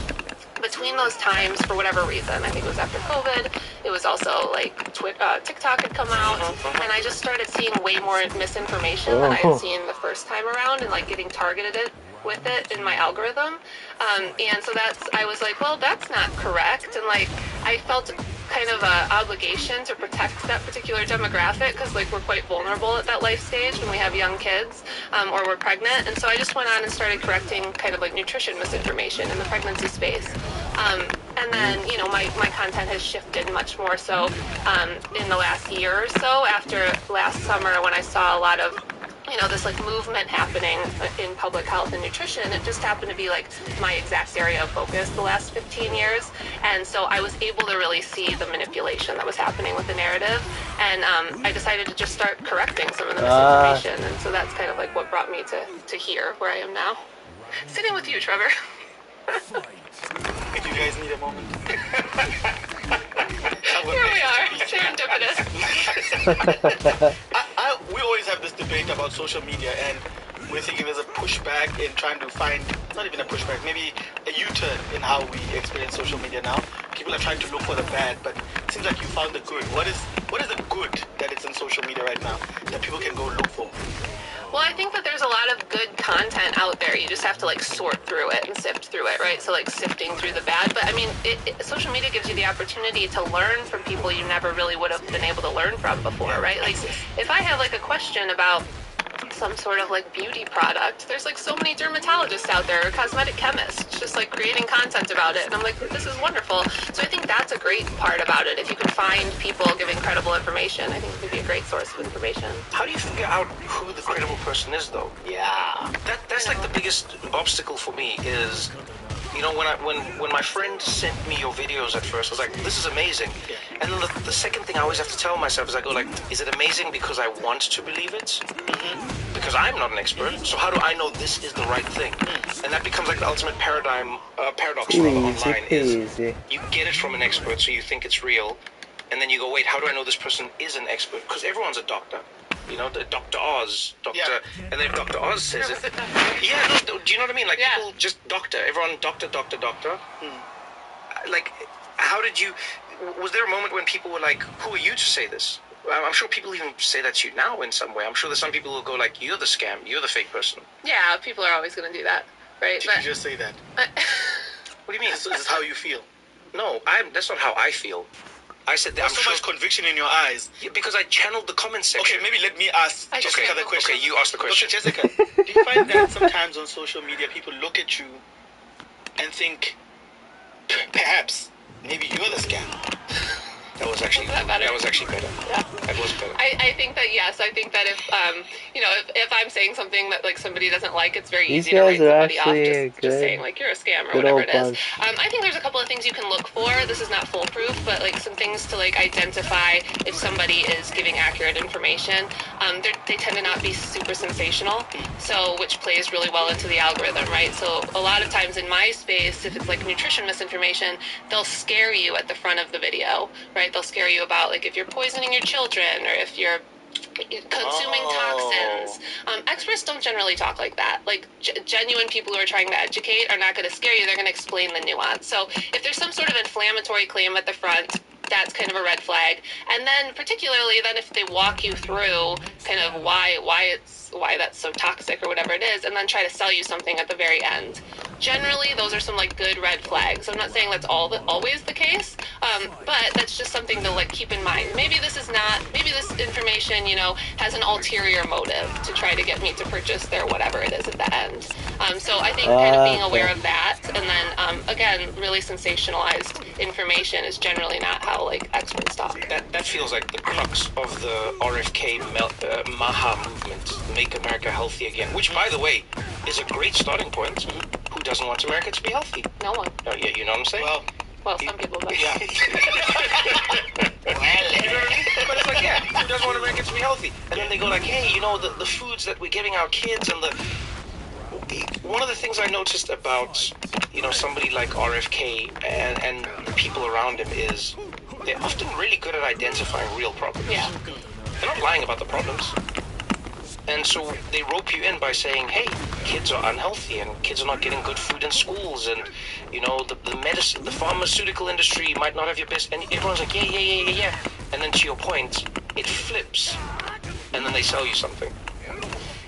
between those times, for whatever reason, I think it was after COVID, it was also like TikTok had come out, and I just started seeing way more misinformation than I had seen the first time around, and like getting targeted with it in my algorithm. And so I was like, well, that's not correct. And like, I felt kind of an obligation to protect that particular demographic because like we're quite vulnerable at that life stage when we have young kids or we're pregnant. And so I just went on and started correcting kind of like nutrition misinformation in the pregnancy space. And then, you know, my content has shifted much more so in the last year or so after last summer when I saw a lot of, you know, this like movement happening in public health and nutrition. It just happened to be like my exact area of focus the last 15 years. And so I was able to really see the manipulation that was happening with the narrative. And I decided to just start correcting some of the misinformation. And so that's kind of like what brought me to here, where I am now. Sitting with you, Trevor. If you guys need a moment. Here we are, serendipitous. We always have this debate about social media, and we're thinking there's a pushback in trying to find, not even a pushback, maybe a U-turn in how we experience social media now. People are trying to look for the bad, but it seems like you found the good. What is the good that is in social media right now that people can go look for? Well, I think that there's a lot of good content out there. You just have to like sort through it and sift through it, right? So like sifting through the bad. But I mean, social media gives you the opportunity to learn from people you never really would have been able to learn from before, right? Like if I have like a question about some sort of like beauty product, there's like so many dermatologists out there, or cosmetic chemists, just like creating content about it, and I'm like, this is wonderful. So I think that's a great part about it. If you can find people giving credible information, I think it could be a great source of information. How do you figure out who the credible person is, though? Yeah, That's like the biggest obstacle for me is, you know, when my friend sent me your videos at first, I was like, this is amazing. And then the second thing I always have to tell myself is I go like, is it amazing because I want to believe it? Because I'm not an expert, so how do I know this is the right thing? And that becomes like the ultimate paradox online is you get it from an expert, so you think it's real, and then you go, wait, how do I know this person is an expert? Because everyone's a doctor. You know, Dr. Oz, and then if Dr. Oz says it, no, do you know what I mean? Like people just doctor, everyone doctor. Like, how did you? Was there a moment when people were like, "Who are you to say this?" I'm sure people even say that to you now in some way. I'm sure there's some people who go like, "You're the scam. You're the fake person." Yeah, people are always going to do that, right? Did you just say that? What do you mean? This is how you feel. No, that's not how I feel. I said that. There's so much conviction in your eyes. Yeah, because I channeled the comment section. Okay, maybe let me ask Jessica the question. Okay, you ask the question. Okay, Jessica, do you find that sometimes on social media people look at you and think, perhaps, maybe you're the scam? That was actually better. Yeah. That was better. I think that yes. I think that if if I'm saying something that like somebody doesn't like, it's very easy to write somebody off just saying like you're a scam or whatever it is. I think there's a couple of things you can look for. This is not foolproof, but like some things to like identify if somebody is giving accurate information. They tend to not be super sensational, so which plays really well into the algorithm, right? So a lot of times in my space, if it's like nutrition misinformation, they'll scare you at the front of the video, right? They'll scare you about like if you're poisoning your children or if you're consuming toxins. Experts don't generally talk like that. Like genuine people who are trying to educate are not going to scare you. They're going to explain the nuance. So if there's some sort of inflammatory claim at the front, that's kind of a red flag. And then particularly then if they walk you through kind of why that's so toxic or whatever it is, and then try to sell you something at the very end. Generally, those are some like good red flags. I'm not saying that's always the case, but that's just something to like keep in mind. Maybe this information, has an ulterior motive to try to get me to purchase their whatever it is at the end. So I think kind of being aware of that, and then again, really sensationalized information is generally not how like experts talk. That feels like the crux of the RFK Maha movement, Make America Healthy Again, which, by the way, is a great starting point. Who doesn't want America to be healthy? No one. Oh, yeah, you know what I'm saying? Well, some people do. Yeah. You know what I mean? But it's like, who doesn't want America to be healthy? And then they go like, hey, the foods that we're giving our kids and one of the things I noticed about, somebody like RFK and the people around him is they're often really good at identifying real problems. Yeah. They're not lying about the problems. And so they rope you in by saying, hey, kids are unhealthy and kids are not getting good food in schools and, the medicine, the pharmaceutical industry might not have your best. And everyone's like, yeah. And then to your point, it flips. And then they sell you something.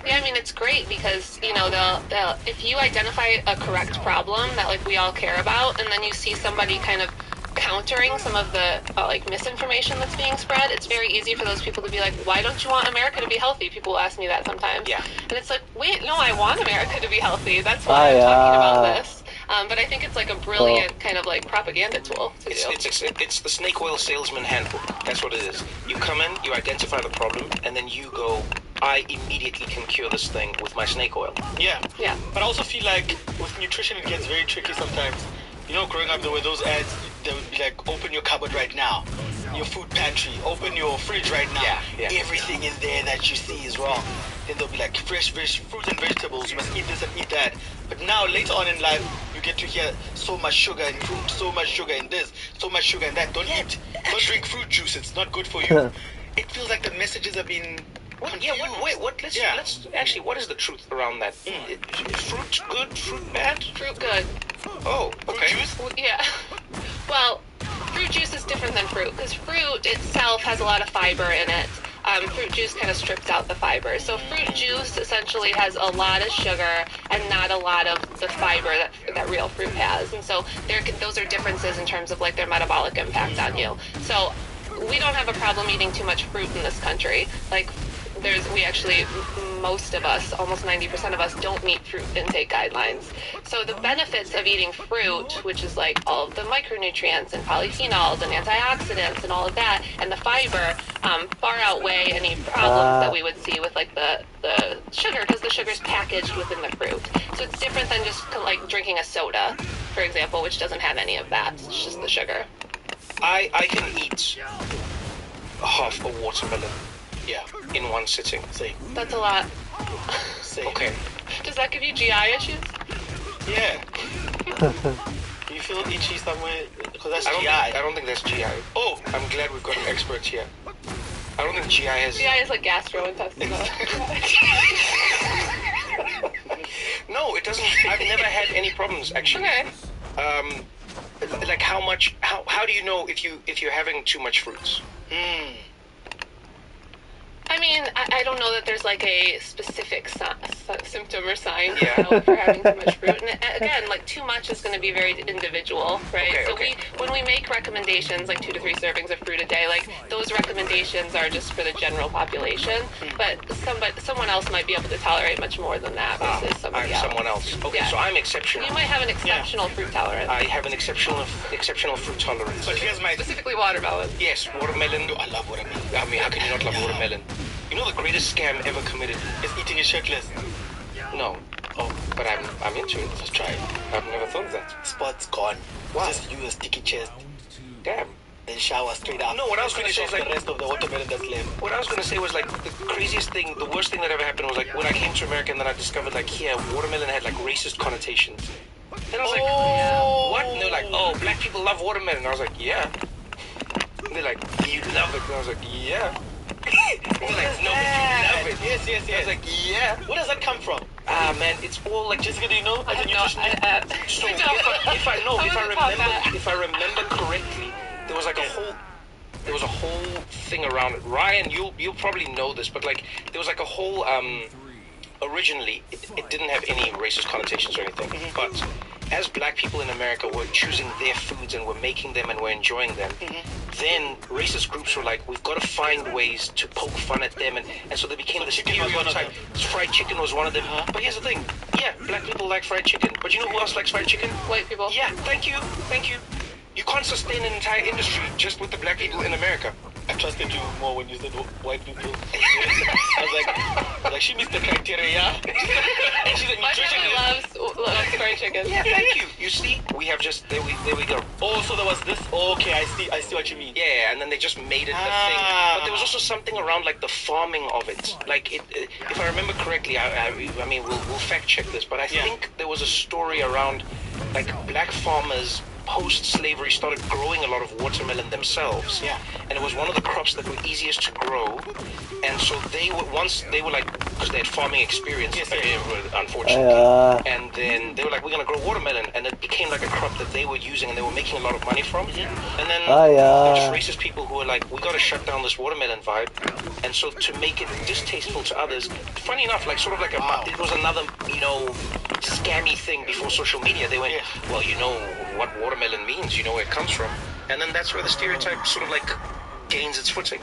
Yeah, I mean, it's great because, you know, they'll if you identify a correct problem that, like, we all care about, and then you see somebody kind of countering some of the, like, misinformation that's being spread, it's very easy for those people to be like, why don't you want America to be healthy? People will ask me that sometimes. Yeah. And it's like, wait, no, I want America to be healthy. That's why I'm talking about this. But I think it's, like, a brilliant kind of, like, propaganda tool to do. It's the snake oil salesman handbook. That's what it is. You come in, you identify the problem, and then you go, I immediately can cure this thing with my snake oil. Yeah. Yeah. But I also feel like with nutrition, it gets very tricky sometimes. You know, growing up, there were those ads, they would be like, open your cupboard right now. Your food pantry, open your fridge right now. Yeah. Everything in there that you see is wrong. Then they'll be like, fresh fruit and vegetables, you must eat this and eat that. But now, later on in life, you get to hear so much sugar in fruit, so much sugar in this, so much sugar in that. Don't drink fruit juice, it's not good for you. It feels like the messages have been... Let's actually, what is the truth around that? Fruit good, fruit bad? Fruit good. Oh, okay. Juice? Yeah. Well, fruit juice is different than fruit because fruit itself has a lot of fiber in it. Fruit juice kind of strips out the fiber. So fruit juice essentially has a lot of sugar and not a lot of the fiber that real fruit has. And so those are differences in terms of like their metabolic impact on you. So we don't have a problem eating too much fruit in this country. Like most of us, almost 90% of us, don't meet fruit intake guidelines. So the benefits of eating fruit, which is like all of the micronutrients and polyphenols and antioxidants and all of that, and the fiber, far outweigh any problems that we would see with like the sugar, because the sugar's packaged within the fruit. So it's different than just like drinking a soda, for example, which doesn't have any of that. It's just the sugar. I can eat half a watermelon. Yeah, in one sitting. See? That's a lot. See? Okay. Does that give you GI issues? Yeah. You feel itchy somewhere? Because that's GI. I don't think that's GI. Oh, I'm glad we've got an expert here. I don't think GI has... GI is like gastrointestinal. No, it doesn't. I've never had any problems, actually. Okay. Like how do you know if you're having too much fruits? I mean, I don't know that there's like a specific symptom or sign for having too much fruit. And again, like too much is going to be very individual, right? When we make recommendations, like 2 to 3 servings of fruit a day, like those recommendations are just for the general population. But someone else might be able to tolerate much more than that versus somebody else. Someone else. Okay, yeah. So I'm exceptional. You might have an exceptional fruit tolerance. I have an exceptional fruit tolerance. But here's my... Specifically watermelon. Yes, watermelon. I love watermelon. I mean, how can you not love watermelon? You know the greatest scam ever committed is eating it shirtless. No. Oh, but I'm into it. Let's try it. I've never thought of that. Spot's gone. Wow. Just use a sticky chest. Damn. Then shower straight up. No, what I was going to say is like the rest of the watermelon that's left. What I was going to say was like the craziest thing, the worst thing that ever happened was like when I came to America and then I discovered like watermelon had like racist connotations. And I was like, what? And they're like, oh, black people love watermelon. And I was like, yeah. And they're like, you love it. And I was like, yeah. They're like, no, but you love it. Yes. I was like, yeah. Where does that come from? Man, it's all like, Jessica, do you know? I have no. So if I remember correctly, there was a whole thing around it. Ryan, you'll probably know this, but like there was like a whole originally it didn't have any racist connotations or anything, but as black people in America were choosing their foods and were making them and were enjoying them, then racist groups were like, we've got to find ways to poke fun at them, and so they became the stereotype. Fried chicken was one of them. But here's the thing, black people like fried chicken, but you know who else likes fried chicken? White people. Yeah, thank you. You can't sustain an entire industry just with the black people in America. I trusted you more when you said white people. I was like, she missed the criteria. And she's a My nutritionist. family loves fried chicken. Yeah, thank you. You see, we have just there we go. Oh, so there was this. Oh, okay, I see what you mean. Yeah, and then they just made it a thing. But there was also something around like the farming of it. Like if I remember correctly, I mean we'll fact check this, but I think there was a story around like black farmers post-slavery started growing a lot of watermelon themselves. Yeah. And it was one of the crops that were easiest to grow. And so they were like, because they had farming experience, unfortunately. And then they were like, we're going to grow watermelon. And it became like a crop that they were using and they were making a lot of money from. And then there were just racist people who were like, we got to shut down this watermelon vibe. And so to make it distasteful to others, funny enough, like sort of like it was another, scammy thing before social media. They went, well, you know what watermelon means, you know where it comes from. And then that's where the stereotype sort of like gains its footing.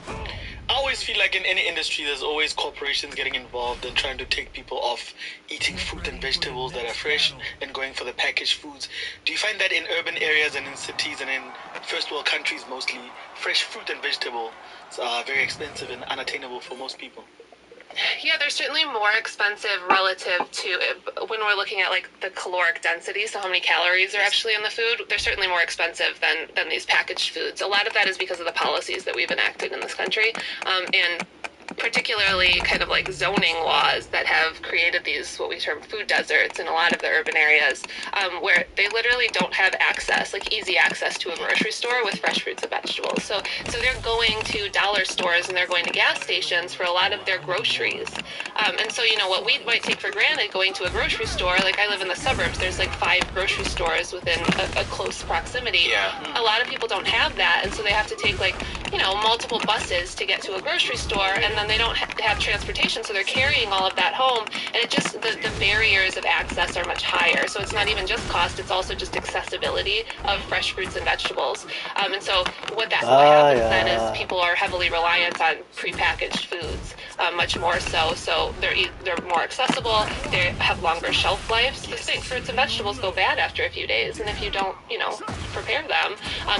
I always feel like in any industry, there's always corporations getting involved and trying to take people off eating fruit and vegetables that are fresh and going for the packaged foods. Do you find that in urban areas and in cities and in first world countries mostly, fresh fruit and vegetables are very expensive and unattainable for most people? Yeah, they're certainly more expensive relative to when we're looking at like the caloric density, so how many calories are actually in the food. They're certainly more expensive than these packaged foods. A lot of that is because of the policies that we've enacted in this country, and particularly kind of like zoning laws that have created these what we term food deserts in a lot of the urban areas, where they literally don't have access, like easy access to a grocery store with fresh fruits and vegetables. So they're going to dollar stores and they're going to gas stations for a lot of their groceries. And so, what we might take for granted going to a grocery store, like I live in the suburbs, there's like 5 grocery stores within a close proximity. Yeah. A lot of people don't have that, and so they have to take multiple buses to get to a grocery store, and then they don't have transportation, so they're carrying all of that home, and it just, the barriers of access are much higher. So it's not even just cost, it's also just accessibility of fresh fruits and vegetables. And so what happens then is people are heavily reliant on prepackaged foods, much more so. So they're more accessible, they have longer shelf lives. Because fruits and vegetables go bad after a few days, and if you don't, prepare them,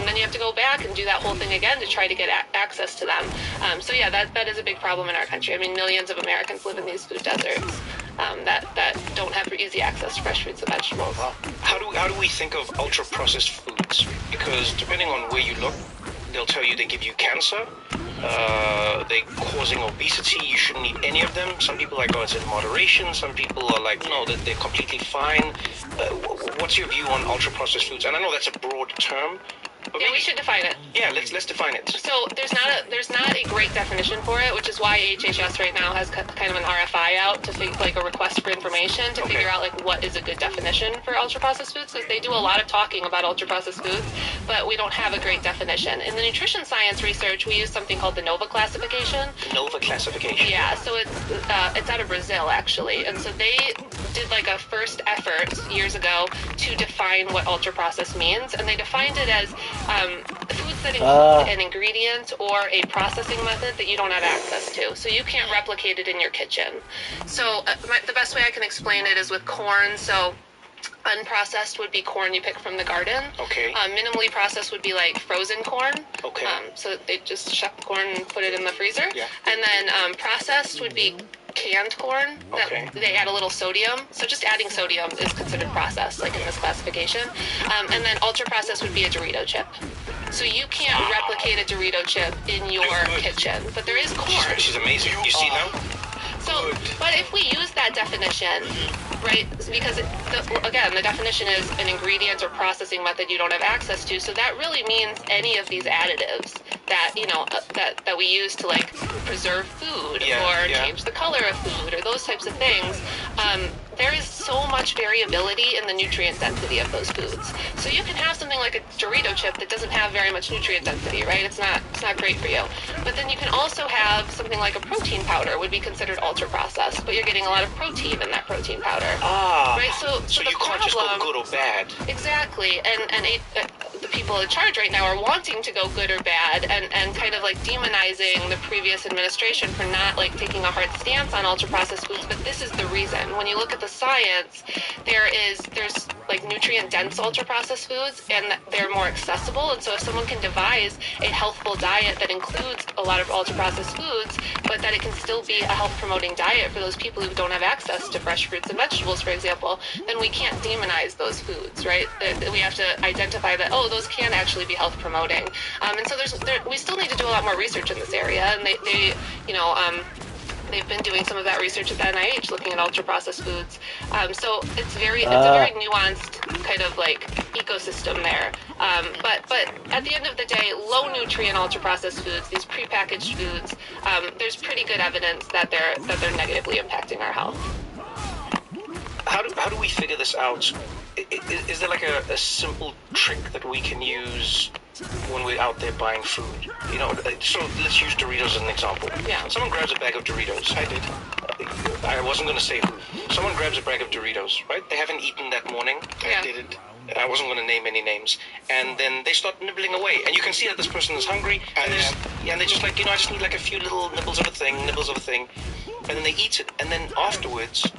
then you have to go back and do that whole thing again to try to get access to them. So yeah, that is a big problem in our country. I mean, millions of Americans live in these food deserts that don't have easy access to fresh fruits and vegetables. How do we think of ultra-processed foods? Because depending on where you look, they'll tell you they give you cancer, they're causing obesity, you shouldn't eat any of them. Some people are like, oh, it's in moderation. Some people are like, no, that they're completely fine. What's your view on ultra-processed foods? And I know that's a broad term. Yeah, we should define it. Yeah, let's define it. So there's not a great definition for it, which is why HHS right now has kind of an RFI out to think like a request for information to figure out like what is a good definition for ultra-processed foods, because they do a lot of talking about ultra-processed foods, but we don't have a great definition. In the nutrition science research, we use something called the NOVA classification. NOVA classification. Yeah, so it's out of Brazil actually, and so they did like a first effort years ago to define what ultra-processed means, and they defined it as foods that include an ingredient or a processing method that you don't have access to. So you can't replicate it in your kitchen. So the best way I can explain it is with corn. So unprocessed would be corn you pick from the garden. Okay. Minimally processed would be like frozen corn. Okay. So they just shuck the corn and put it in the freezer. Yeah. And then processed would be canned corn that they add a little sodium. So just adding sodium is considered processed, like in this classification. And then ultra processed would be a Dorito chip. So you can't replicate a Dorito chip in your kitchen, but there is corn. She's amazing. You see now? So, but if we use that definition, right, because again, the definition is an ingredient or processing method you don't have access to, so that really means any of these additives that, that we use to like preserve food or change the color of food or those types of things. There is so much variability in the nutrient density of those foods. So you can have something like a Dorito chip that doesn't have very much nutrient density, right? It's not great for you. But then you can also have something like a protein powder would be considered ultra processed, but you're getting a lot of protein in that protein powder. Right? So you can't just go good or bad. Exactly. And the people in charge right now are wanting to go good or bad and kind of like demonizing the previous administration for not like taking a hard stance on ultra processed foods, but this is the reason. When you look at the science, there's like nutrient dense ultra processed foods and they're more accessible, and so if someone can devise a healthful diet that includes a lot of ultra processed foods, but that it can still be a health promoting diet for those people who don't have access to fresh fruits and vegetables, for example, then we can't demonize those foods, right? We have to identify that, those can actually be health promoting. And so we still need to do a lot more research in this area, and They've been doing some of that research at the NIH, looking at ultra-processed foods. So it's a very nuanced kind of like ecosystem there. But at the end of the day, low-nutrient ultra-processed foods, these prepackaged foods, there's pretty good evidence that they're negatively impacting our health. How do we figure this out? Is there like a simple trick that we can use when we're out there buying food? You know, so let's use Doritos as an example. Yeah. Someone grabs a bag of Doritos. I did. I wasn't going to say who. Someone grabs a bag of Doritos, right? They haven't eaten that morning. Yeah. I didn't. I wasn't going to name any names. And then they start nibbling away. And you can see that this person is hungry. And they're just like, I just need like a few little nibbles of a thing. And then they eat it. And then afterwards,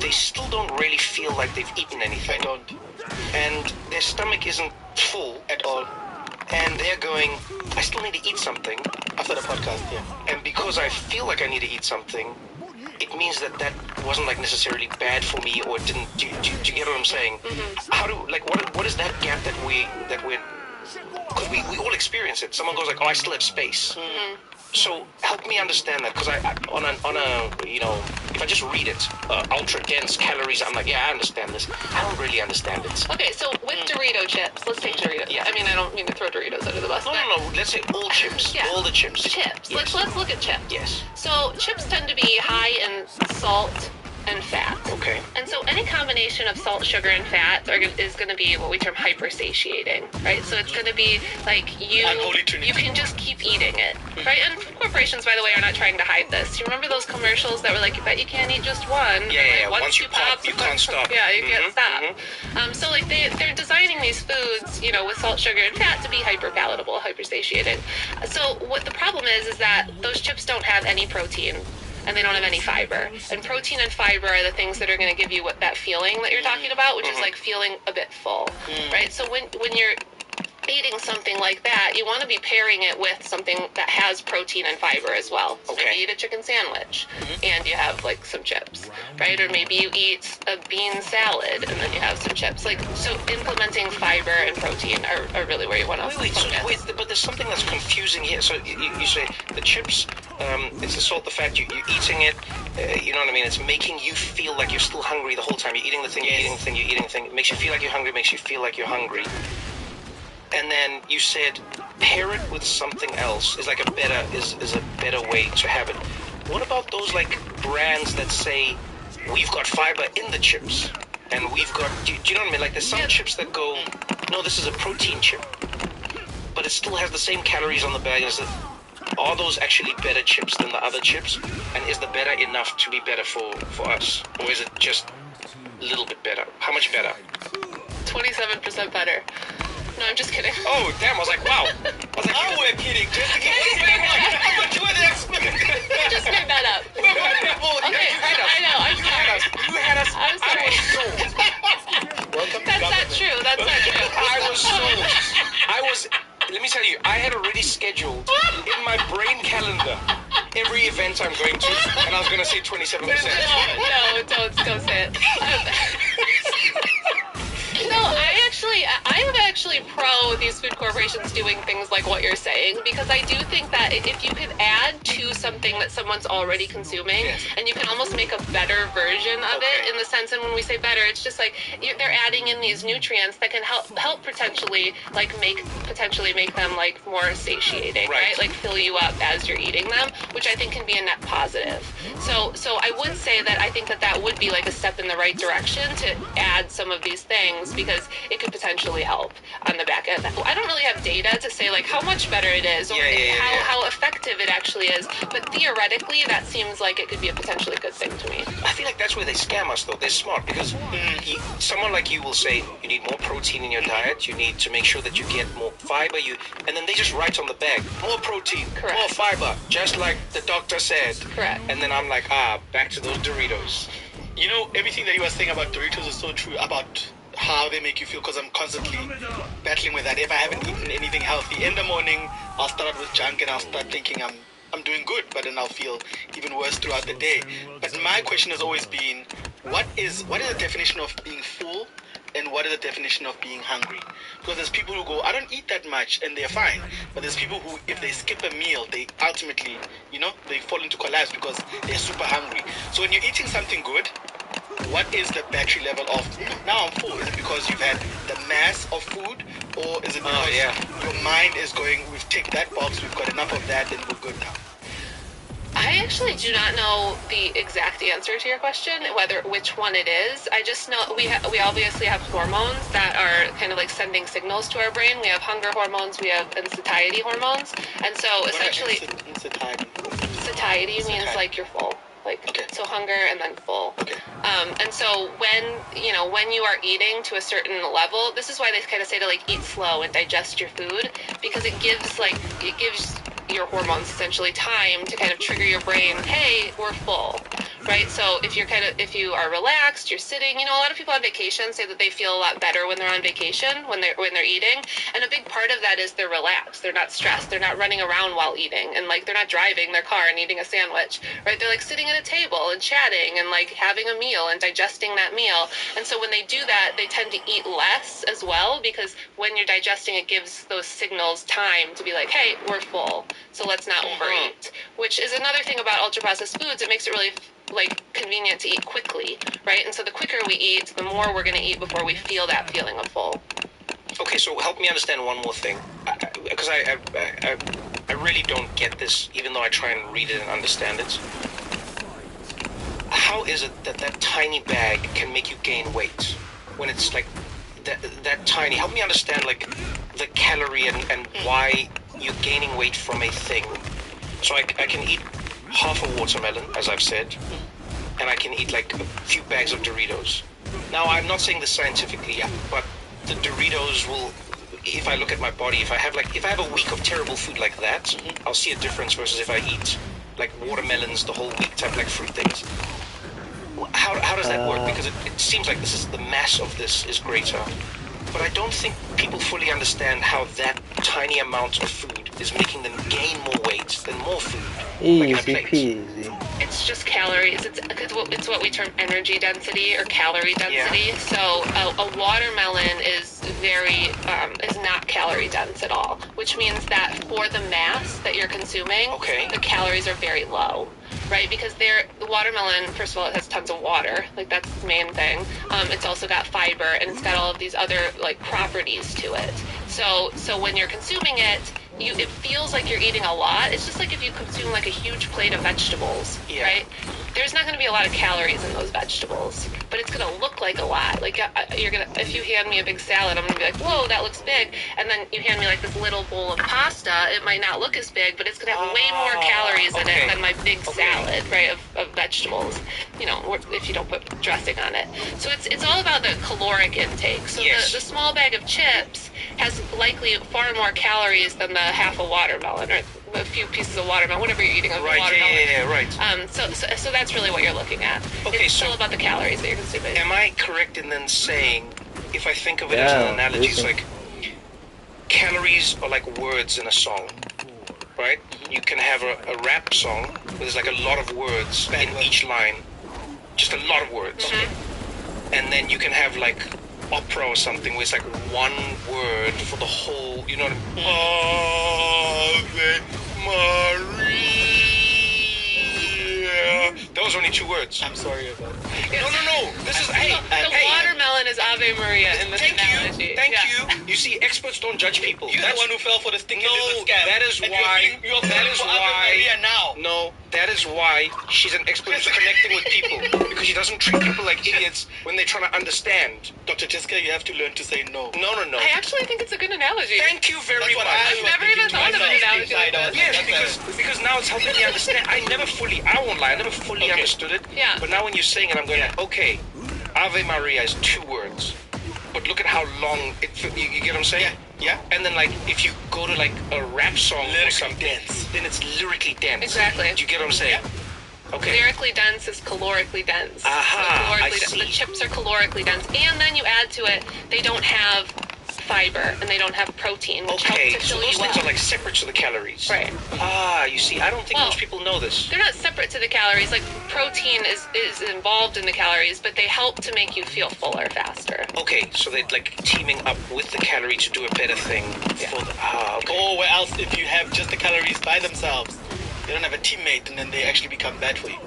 they still don't really feel like they've eaten anything. I don't. And their stomach isn't full At all. and they're going, I still need to eat something. After the podcast, yeah. And because I feel like I need to eat something, it means that wasn't like necessarily bad for me, or didn't. Do you get what I'm saying? Mm-hmm. How do what is that gap that we're because we all experience it. Someone goes like, oh, I still have space. Mm-hmm. So help me understand that, because on a you know, if I just read it, ultra dense calories, I'm like, yeah, I understand this. I don't really understand it. Okay, so with Dorito chips, let's take Doritos. Yeah. I mean, I don't mean to throw Doritos under the bus. No. Let's say all chips. Yeah. All the chips. Chips. Yes. Let's look at chips. Yes. So chips tend to be high in salt and fat. Okay. And so any combination of salt, sugar, and fat is going to be what we term hypersatiating, right? So it's going to be like you can just keep eating it, right? And corporations, by the way, are not trying to hide this. You remember those commercials that were like, you bet you can't eat just one? Yeah. Like, Once you pop, you can't stop. Yeah, you can't stop. So like they're designing these foods, you know, with salt, sugar, and fat to be hyper palatable, hyper satiating. So what the problem is that those chips don't have any protein. And they don't have any fiber. And protein and fiber are the things that are going to give you that feeling that you're talking about, which is like feeling a bit full, right? So when you're eating something like that, you want to be pairing it with something that has protein and fiber as well. So maybe you eat a chicken sandwich and you have like some chips, right? Or maybe you eat a bean salad and then you have some chips. Like, so implementing fiber and protein are really where you want to focus. But there's something that's confusing here. So you say the chips, it's the salt, the fat, you're eating it, you know what I mean? It's making you feel like you're still hungry the whole time. You're eating the thing, you're eating the thing, you're eating the thing. It makes you feel like you're hungry, makes you feel like you're hungry. And then you said pair it with something else is like a better way to have it. What about those like brands that say we've got fiber in the chips and we've got do you know what I mean? Like there's some chips that go, no, this is a protein chip, but it still has the same calories on the bag. Are those actually better chips than the other chips? And is the better enough to be better for us, or is it just a little bit better? How much better? 27% better. No, I'm just kidding. Oh, damn. I was like, wow. You were kidding. You were the expert. I just made that up. Okay, I know. I'm sorry. You had us. I'm sorry. I was sold. That's not true. I was let me tell you, I had already scheduled in my brain calendar every event I'm going to, and I was going to say 27%. No, don't say it. No, I am actually pro these food corporations doing things like what you're saying, because I do think that if you could add to something that someone's already consuming, and you can almost make a better version of it, in the sense, and when we say better, it's just like they're adding in these nutrients that can help potentially make them like more satiating, right? Like fill you up as you're eating them, which I think can be a net positive. So I would say that I think that would be like a step in the right direction to add some of these things, because it could potentially help on the back end. I don't really have data to say like how much better it is or how effective it actually is, but theoretically that seems like it could be a potentially good thing to me. I feel like that's where they scam us though. They're smart, because someone like you will say you need more protein in your diet, you need to make sure that you get more fiber, and then they just write on the bag, more protein, more fiber, just like the doctor said. Correct. And then I'm like, back to those Doritos. You know, everything that you were saying about Doritos is so true about how they make you feel, because I'm constantly battling with that. If I haven't eaten anything healthy in the morning, I'll start out with junk and I'll start thinking I'm doing good, but then I'll feel even worse throughout the day. But my question has always been, what is the definition of being full and what is the definition of being hungry? Because there's people who go, I don't eat that much, and they're fine. But there's people who, if they skip a meal, they ultimately, they fall into collapse because they're super hungry. So when you're eating something good, what is the battery level of, now I'm full? Is it because you've had the mass of food? Or is it because your mind is going, we've ticked that box, we've got enough of that, then we're good now? I actually do not know the exact answer to your question, which one it is. I just know we obviously have hormones that are kind of like sending signals to our brain. We have hunger hormones, we have satiety hormones, and so essentially satiety means like you're full, so hunger and then full. And so when you are eating to a certain level, this is why they kind of say to like eat slow and digest your food, because it gives your hormones essentially time to kind of trigger your brain, hey, we're full, right? So if you are relaxed, you're sitting, a lot of people on vacation say that they feel a lot better when they're on vacation, when they're eating, and a big part of that is they're relaxed, they're not stressed, they're not running around while eating, and like they're not driving their car and eating a sandwich, right? They're like sitting at a table and chatting and like having a meal and digesting that meal. And so when they do that, they tend to eat less as well, because when you're digesting, it gives those signals time to be like, hey, we're full, so let's not overeat. Which is another thing about ultra processed foods. It makes it really convenient to eat quickly, right? And so the quicker we eat, the more we're going to eat before we feel that feeling of full. Okay, so help me understand one more thing, because I really don't get this, even though I try and read it and understand it. How is it that tiny bag can make you gain weight when it's like that tiny? Help me understand like the calorie and why you're gaining weight from a thing. So I can eat half a watermelon, as I've said, and I can eat like a few bags of Doritos. Now, I'm not saying this scientifically, but the Doritos will, if I look at my body, if I have a week of terrible food like that, I'll see a difference versus if I eat like watermelons the whole week, type like fruit things. How does that work? Because it seems like the mass of this is greater. But I don't think people fully understand how that tiny amount of food is making them gain more weight than more food. Easy peasy. It's just calories. It's what we term energy density or calorie density. Yeah. So a watermelon is not calorie dense at all, which means that for the mass that you're consuming, the calories are very low. Right, because the watermelon, first of all, it has tons of water. Like, that's the main thing. It's also got fiber, and it's got all of these other like properties to it. So when you're consuming it, it feels like you're eating a lot. It's just like if you consume like a huge plate of vegetables, right? There's not going to be a lot of calories in those vegetables, but it's going to look like a lot. Like if you hand me a big salad, I'm going to be like, whoa, that looks big. And then you hand me like this little bowl of pasta, it might not look as big, but it's going to have way more calories in it than my big salad, right, of vegetables, if you don't put dressing on it. So it's all about the caloric intake. So the small bag of chips has likely far more calories than the half a watermelon or a few pieces of watermelon, whatever you're eating of watermelon. Right. So that's really what you're looking at. Okay, it's all about the calories that you're consuming. Am I correct in then saying, if I think of it as an analogy, it's like calories are like words in a song, right? You can have a rap song where there's like a lot of words in each line, just a lot of words. And then you can have like opera or something where it's like one word for the whole, you know what I mean? Ave Maria. That was only 2 words. I'm sorry about it. No. This is watermelon is Ave Maria in this analogy. Thank you. You see, experts don't judge people. You're the one who fell for the stinking liver scam. That is why. That is why she's an expert who's connecting with people, because she doesn't treat people like idiots when they're trying to understand. Dr. Tiska, you have to learn to say no. No. I actually think it's a good analogy. Thank you very much. I've never even thought of an analogy like that. Yes, because now it's helping me understand. I won't lie, I never fully understood it. Yeah. But now when you're saying it, I'm going, okay, Ave Maria is 2 words. But look at how long it. You get what I'm saying? Yeah. And then like if you go to like a rap song or something, dense, then it's lyrically dense. Exactly. Do you get what I'm saying? Yeah. Okay. Lyrically dense is calorically dense. Aha. So I see. The chips are calorically dense, and then you add to it, they don't have fiber and they don't have protein, which Okay, helps to so fill those you things up. are like separate to the calories. Right. Ah, you see, I don't think Well, most people know this. They're not separate to the calories. Like, protein is involved in the calories, but they help to make you feel fuller faster. Okay, so they're like teaming up with the calorie to do a better thing for the... Ah, okay. Or where else if you have just the calories by themselves, they don't have a teammate, and then they actually become bad for you.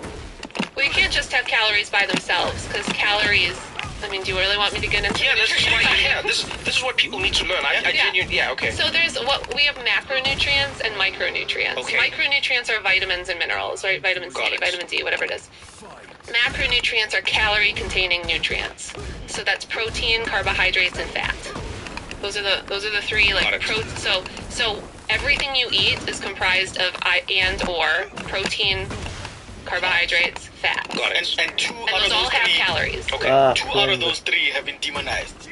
Well, you can't just have calories by themselves, because calories... I mean, do you really want me to get into Yeah, this is nutrition? why. Yeah, this is what people need to learn. I genuinely. Yeah, okay. So we have macronutrients and micronutrients. Okay. Macronutrients are vitamins and minerals, right? Vitamin C, vitamin D, whatever it is. Macronutrients are calorie-containing nutrients. So that's protein, carbohydrates, and fat. Those are the three like So everything you eat is comprised of or protein, carbohydrates, fat. Got it. And two And out those of all those have three, calories. Okay. two out of those three have been demonized.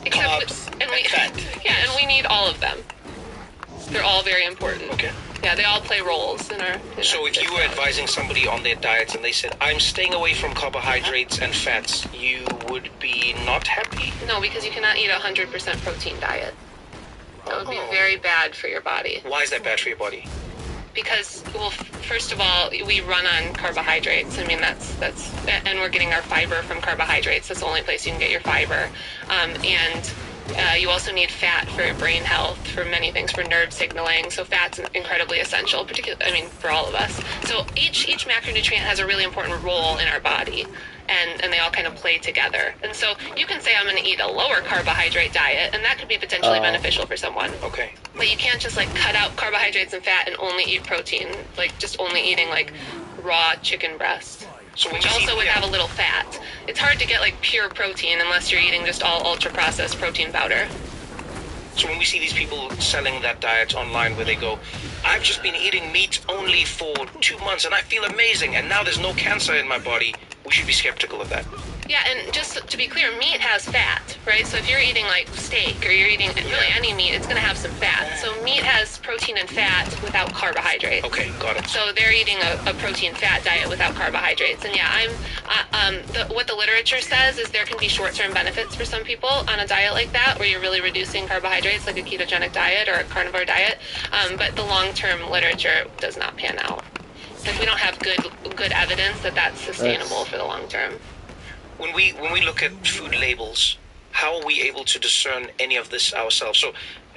Carbs and fat. Yeah, and we need all of them. They're all very important. Okay. Yeah, they all play roles in our. So if you were advising somebody on their diet and they said, I'm staying away from carbohydrates and fats, you would be not happy? No, because you cannot eat a 100% protein diet. That would be very bad for your body. Why is that bad for your body? Because, well, first of all, we run on carbohydrates. I mean, that's, and we're getting our fiber from carbohydrates. That's the only place you can get your fiber. And you also need fat for brain health, for many things, for nerve signaling. So fat's incredibly essential, particularly, for all of us. So each macronutrient has a really important role in our body. And they all kind of play together. And so you can say, I'm going to eat a lower carbohydrate diet, and that could be potentially beneficial for someone. Okay. But you can't just, cut out carbohydrates and fat and only eat protein. Just only eating, raw chicken breast. So Which also would have a little fat. It's hard to get, pure protein unless you're eating just all ultra-processed protein powder. So when we see these people selling that diet online where they go, I've just been eating meat only for 2 months and I feel amazing and now there's no cancer in my body, we should be skeptical of that. Yeah, and just to be clear, meat has fat, right? So if you're eating steak or you're eating really any meat, it's going to have some fat. So meat has protein and fat without carbohydrates. Okay, got it. So they're eating a protein-fat diet without carbohydrates. And yeah, what the literature says is there can be short-term benefits for some people on a diet like that, where you're really reducing carbohydrates, like a ketogenic diet or a carnivore diet. But the long-term literature does not pan out. We don't have good evidence that that's sustainable for the long term. When we look at food labels, how are we able to discern any of this ourselves? So,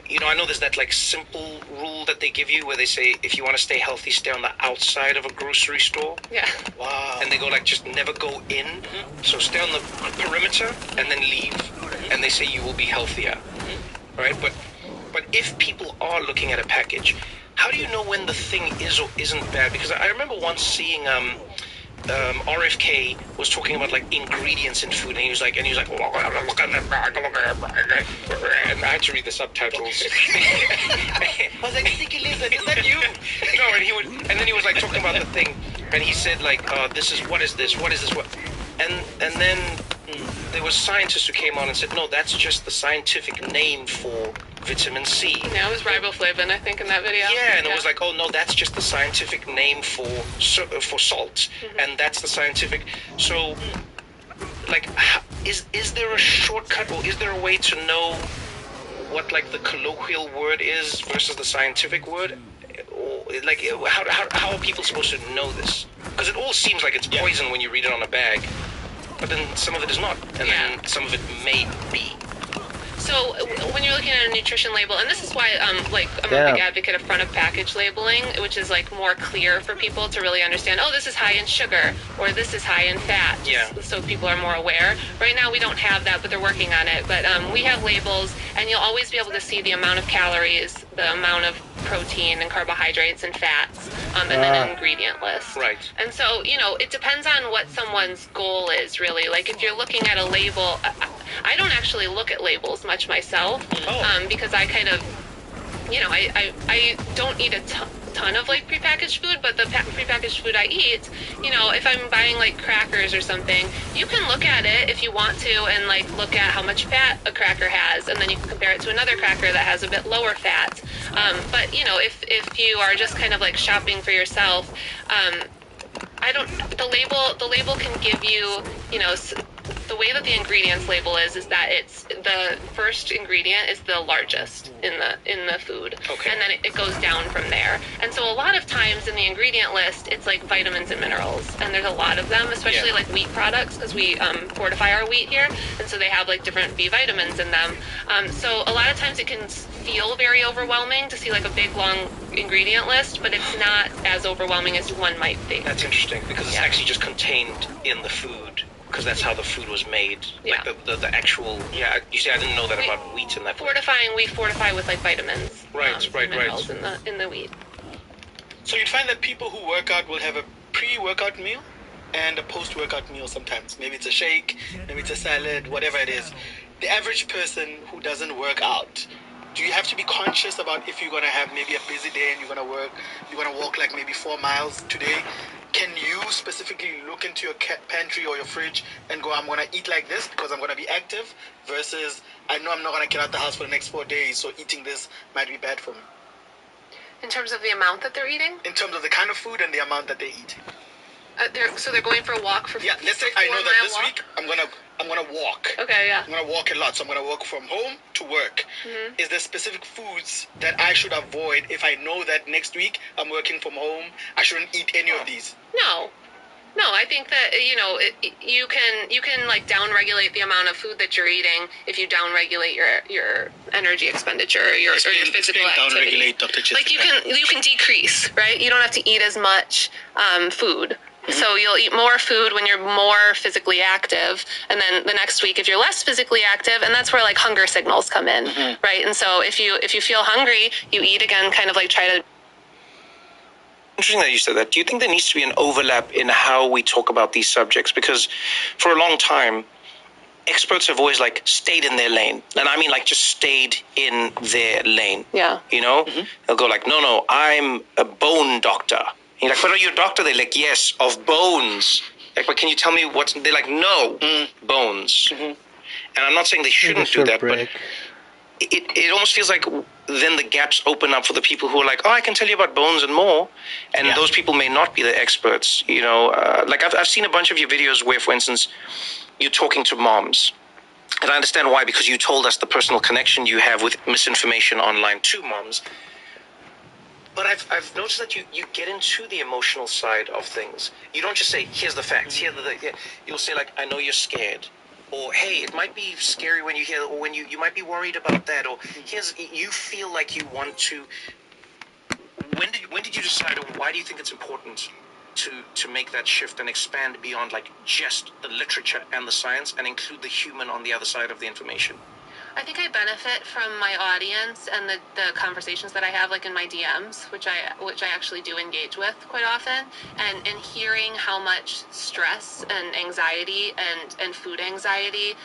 I know there's that simple rule that they give you where they say if you want to stay healthy, stay on the outside of a grocery store. Yeah. Wow. And they go just never go in. So stay on the perimeter and then leave. And they say you will be healthier. Right? But if people are looking at a package, how do you know when the thing is or isn't bad? Because I remember once seeing RFK was talking about ingredients in food, and he was like, look at the bag, and I had to read the subtitles. I was like, Sticky Lizard, is that you? No, and then he was talking about the thing, and he said this is what, and then there was scientists who came on and said, no, that's just the scientific name for vitamin C. Yeah, it was riboflavin, I think, in that video. Yeah, and it was oh no, that's just the scientific name for salt, and that's the scientific. So, is there a shortcut, or is there a way to know what the colloquial word is versus the scientific word? Or how are people supposed to know this? Because it all seems like it's poison when you read it on a bag, but then some of it is not, and then some of it may be. So when you're looking at a nutrition label, and this is why I'm a big advocate of front of package labeling, which is more clear for people to really understand, this is high in sugar or this is high in fat, so people are more aware. Right now we don't have that, but they're working on it. But we have labels, and you'll always be able to see the amount of calories, the amount of protein and carbohydrates and fats, and then an ingredient list. Right. And so, it depends on what someone's goal is, really. If you're looking at a label, I don't actually look at labels much myself, because I kind of, I don't eat a ton of prepackaged food, but the prepackaged food I eat, if I'm buying crackers or something, you can look at it if you want to and look at how much fat a cracker has, and then you can compare it to another cracker that has a bit lower fat. But if you are just kind of shopping for yourself, the label can give you, the way that the ingredients label is that it's the first ingredient is the largest in the food, and then it goes down from there. And so a lot of times in the ingredient list, it's like vitamins and minerals, and there's a lot of them, especially like wheat products, because we fortify our wheat here, and so they have like different B vitamins in them. So a lot of times it can feel very overwhelming to see like a big long ingredient list, but it's not as overwhelming as one might think. That's interesting, because it's actually just contained in the food, because that's how the food was made. Yeah. Like the actual, you see, I didn't know that about wheat in that. Fortifying, we fortify with like vitamins. Right. Minerals in the wheat. So you'd find that people who work out will have a pre-workout meal and a post-workout meal sometimes. Maybe it's a shake, maybe it's a salad, whatever it is. The average person who doesn't work out, do you have to be conscious about if you're going to have maybe a busy day and you're going to walk like maybe 4 miles today? Can you specifically look into your pantry or your fridge and go, I'm going to eat like this because I'm going to be active, versus I know I'm not going to get out the house for the next 4 days, so eating this might be bad for me? In terms of the amount that they're eating? In terms of the kind of food and the amount that they eat. They're going for a walk for let's say I know that this week I'm gonna walk. Okay, yeah. I'm gonna walk a lot, so I'm gonna walk from home to work. Mm-hmm. Is there specific foods that I should avoid if I know that next week I'm working from home? I shouldn't eat any of these. No, I think that you can like down-regulate the amount of food that you're eating if you down-regulate your energy expenditure or your physical activity. Down-regulate, Dr. Jessica. Like you can decrease, right? You don't have to eat as much food. Mm-hmm. So you'll eat more food when you're more physically active, and then the next week if you're less physically active, and that's where like hunger signals come in, right? And so if you feel hungry, you eat again, kind of like try to. Interesting that you said that. Do you think there needs to be an overlap in how we talk about these subjects? Because for a long time, experts have always like stayed in their lane, and I mean like just stayed in their lane. Yeah. You know, they'll go like, no, I'm a bone doctor. And you're like, but are you a doctor? They're like, yes, of bones. Like, but can you tell me what's... They're like, no, bones. And I'm not saying they shouldn't do that, but it almost feels like then the gaps open up for the people who are like, oh, I can tell you about bones and more. And those people may not be the experts, you know. Like, I've seen a bunch of your videos where, for instance, you're talking to moms. And I understand why, because you told us the personal connection you have with misinformation online to moms. But I've noticed that you get into the emotional side of things. You don't just say, here's the facts, you'll say like, I know you're scared. Or, hey, it might be scary when you hear, or when you might be worried about that. Or, you feel like you want to... When did you decide, or why do you think it's important to make that shift and expand beyond like just the literature and the science and include the human on the other side of the information? I think I benefit from my audience and the conversations that I have, like in my DMs, which I actually do engage with quite often, and hearing how much stress and anxiety and food anxiety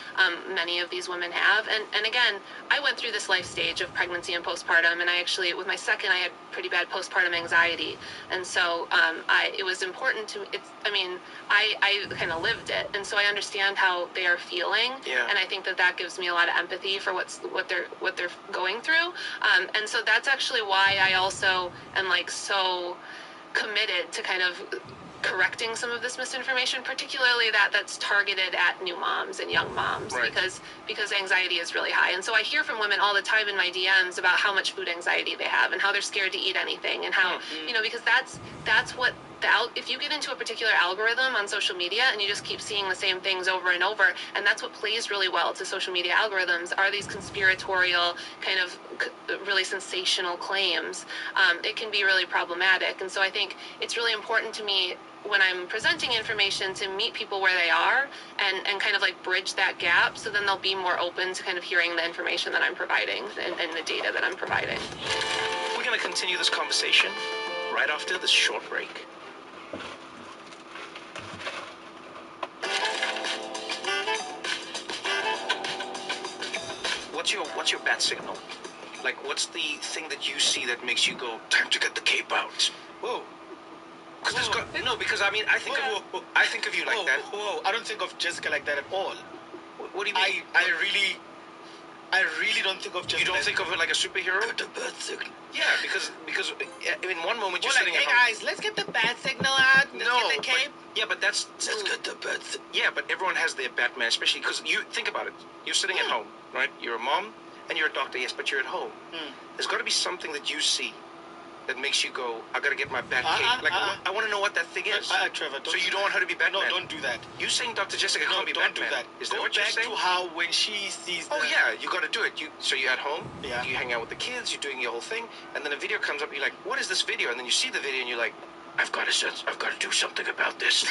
many of these women have. And again, I went through this life stage of pregnancy and postpartum, and I actually, with my second, I had pretty bad postpartum anxiety, and so it was important to. I kind of lived it, and so I understand how they are feeling, and I think that gives me a lot of empathy for what they're going through, and so that's actually why I also am like so committed to kind of correcting some of this misinformation, particularly that's targeted at new moms and young moms, right. because anxiety is really high. And so I hear from women all the time in my DMs about how much food anxiety they have and how they're scared to eat anything, and how because that's what if you get into a particular algorithm on social media and you just keep seeing the same things over and over, and that's what plays really well to social media algorithms, are these conspiratorial kind of really sensational claims. It can be really problematic. And so I think it's really important to me when I'm presenting information to meet people where they are and kind of like bridge that gap, so then they'll be more open to kind of hearing the information that I'm providing and the data that I'm providing. We're going to continue this conversation right after this short break. What's your bat signal? Like, what's the thing that you see that makes you go, time to get the cape out? Whoa. Because I mean, I think of you like that. Whoa, I don't think of Jessica like that at all. What do you mean? I really don't think of Jessica. You don't think of her like a superhero? Get the bat signal. Yeah, because in one moment you're like, sitting hey at home. guys, let's get the bat signal out. Let's get the cape. but that's get the bad thing. yeah, but everyone has their Batman, especially because you think about it. You're sitting at home, right? You're a mom and you're a doctor, yes, but you're at home. There's got to be something that you see that makes you go, I got to get my Batcave. I want to know what that thing is. Trevor, so you don't want her to be Batman? No, don't do that. You saying Dr. Jessica can't be don't Batman? do that. Is that what you're saying? Go back to how when she sees. Oh yeah, you got to do it. So you're at home. Yeah. You hang out with the kids. You're doing your whole thing, and then a video comes up. You're like, what is this video? And then you see the video, and you're like, I've got to do something about this.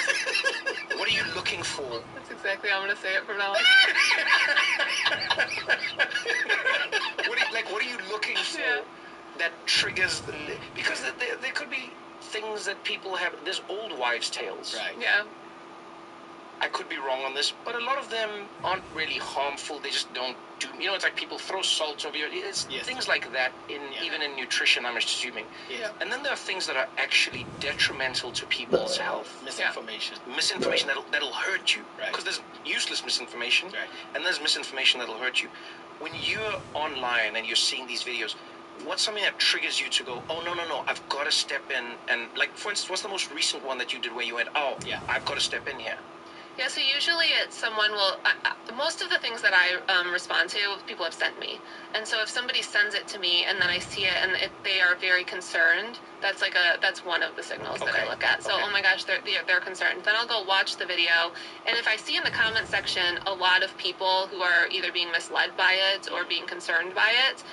What are you looking for? That's exactly how I'm going to say it from now on. What are you looking for that triggers because there could be things that people have. There's old wives' tales. Right. Yeah. I could be wrong on this, but a lot of them aren't really harmful. They just don't do. It's like people throw salt over your. It's things like that even in nutrition. I'm assuming. Yeah. And then there are things that are actually detrimental to people's health. Misinformation. Misinformation that'll hurt you. Right. Because there's useless misinformation. Right. And there's misinformation that'll hurt you. When you're online and you're seeing these videos, what's something that triggers you to go, oh, no, I've got to step in and, like, for instance, what's the most recent one that you did where you went, oh, yeah, I've got to step in here? Yeah, so usually it's someone will, most of the things that I respond to, people have sent me. And so if somebody sends it to me and then I see it and if they are very concerned, that's one of the signals that I look at. So, oh my gosh, they're concerned. Then I'll go watch the video. And if I see in the comment section a lot of people who are either being misled by it or being concerned by it,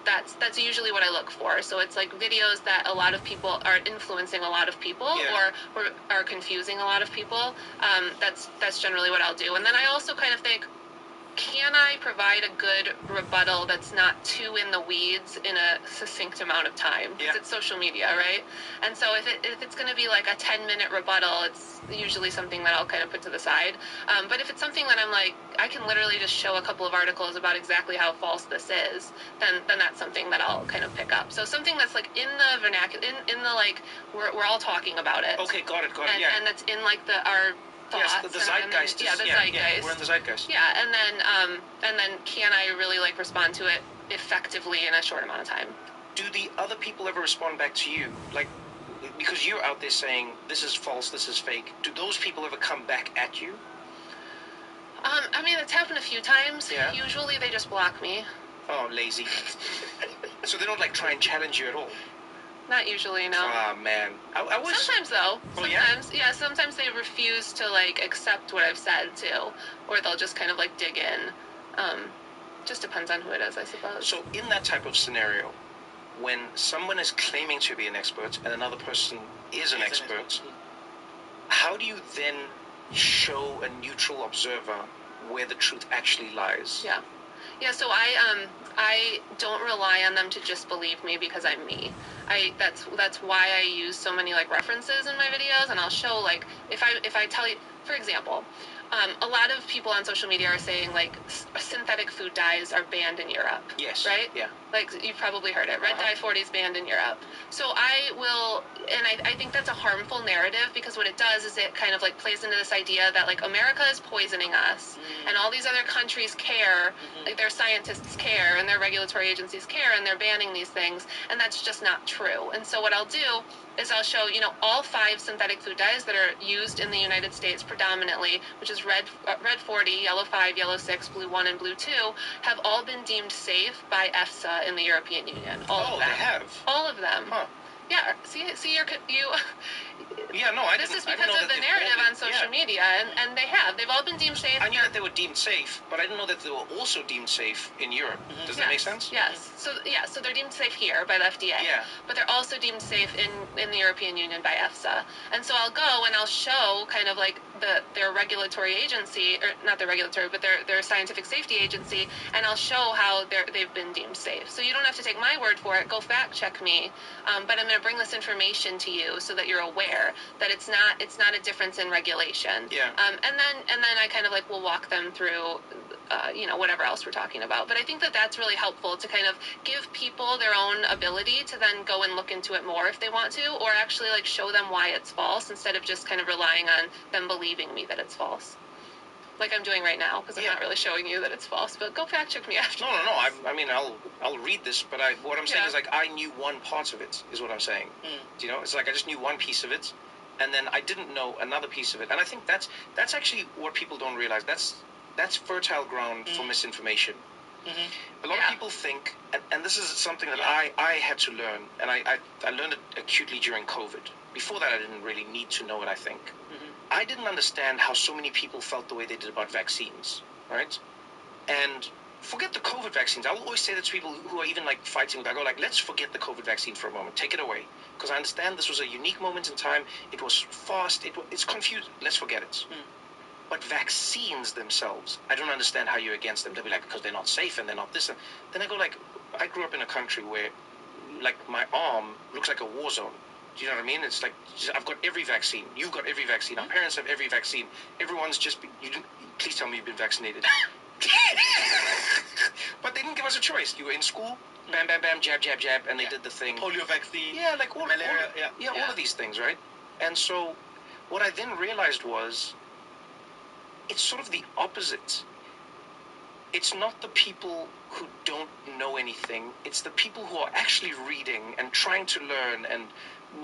that's usually what I look for. So it's like videos that a lot of people are influencing a lot of people or are confusing a lot of people. That's generally what I'll do. And then I also kind of think, can I provide a good rebuttal that's not too in the weeds in a succinct amount of time? Because it's social media, right? And so if it's going to be like a 10-minute rebuttal, it's usually something that I'll kind of put to the side. But if it's something that I'm like, I can literally just show a couple of articles about exactly how false this is, then that's something that I'll kind of pick up. So something that's like in the vernacular, in the like, we're all talking about it. Okay, got it, and that's in like our thoughts. Yes, the zeitgeist. The zeitgeist. Yeah, we're in the zeitgeist. Yeah, and then can I really like respond to it effectively in a short amount of time? Do the other people ever respond back to you? Like, because you're out there saying, this is false, this is fake. Do those people ever come back at you? I mean, it's happened a few times. Yeah. Usually they just block me. Oh, lazy. So they don't like try and challenge you at all? Not usually, no. Ah, man. I was... Sometimes, though. Sometimes, sometimes they refuse to, like, accept what I've said, too. Or they'll just kind of, like, dig in. Just depends on who it is, I suppose. So in that type of scenario, when someone is claiming to be an expert and another person is an expert, how do you then show a neutral observer where the truth actually lies? Yeah, so I don't rely on them to just believe me because I'm me. That's why I use so many like references in my videos, and I'll show like if I tell you, for example, a lot of people on social media are saying like synthetic food dyes are banned in Europe. Yes. Right? Yeah. Like you've probably heard it. Red dye 40 is banned in Europe. So I will, and I think that's a harmful narrative because what it does is it kind of like plays into this idea that like America is poisoning us and all these other countries care, like their scientists care and their regulatory agencies care and they're banning these things, and that's just not true. And so what I'll do is I'll show, all 5 synthetic food dyes that are used in the United States predominantly, which is red 40, yellow 5, yellow 6, blue 1, and blue 2, have all been deemed safe by EFSA in the European Union. All of them. They have? All of them. Huh. Yeah, see, you. Yeah, no, I This didn't. is because of the narrative on social media, and they've all been deemed safe. I knew that they were deemed safe, but I didn't know that they were also deemed safe in Europe. Does that make sense? Yes. So they're deemed safe here by the FDA. Yeah. But they're also deemed safe in the European Union by EFSA. And so I'll go and I'll show kind of like their regulatory agency, or not their regulatory, but their scientific safety agency, and I'll show how they've been deemed safe. So you don't have to take my word for it. Go fact check me. But I'm going to bring this information to you so that you're aware that it's not a difference in regulation. Yeah. And then I kind of like will walk them through whatever else we're talking about. But I think that that's really helpful to kind of give people their own ability to then go and look into it more if they want to, or actually like show them why it's false instead of just kind of relying on them believing me that it's false. Like I'm doing right now, because I'm not really showing you that it's false, but go fact check me after. No. I mean, I'll read this, but what I'm saying is like I knew one part of it, is what I'm saying. It's like I just knew one piece of it, And then I didn't know another piece of it. And I think that's actually what people don't realize. That's fertile ground for misinformation. A lot of people think, and this is something that I had to learn, and I learned it acutely during COVID. Before that, I didn't really need to know it, I think. I didn't understand how so many people felt the way they did about vaccines, right? And forget the COVID vaccines. I'll always say that to people who are even like fighting with, I go like, let's forget the COVID vaccine for a moment. Take it away. Because I understand this was a unique moment in time. It was fast. It's confusing. Let's forget it. But vaccines themselves, I don't understand how you're against them. They'll be like, because they're not safe and they're not this. And then I go like, I grew up in a country where like my arm looks like a war zone. Do you know what I mean? It's like, I've got every vaccine. You've got every vaccine. Our parents have every vaccine. Everyone's just, please tell me you've been vaccinated. But they didn't give us a choice. You were in school, bam, bam, bam, jab, jab, jab, and they did the thing. Polio vaccine. Yeah, like all, malaria. All of these things, right? And so what I then realized was, it's sort of the opposite. It's not the people who don't know anything. It's the people who are actually reading and trying to learn and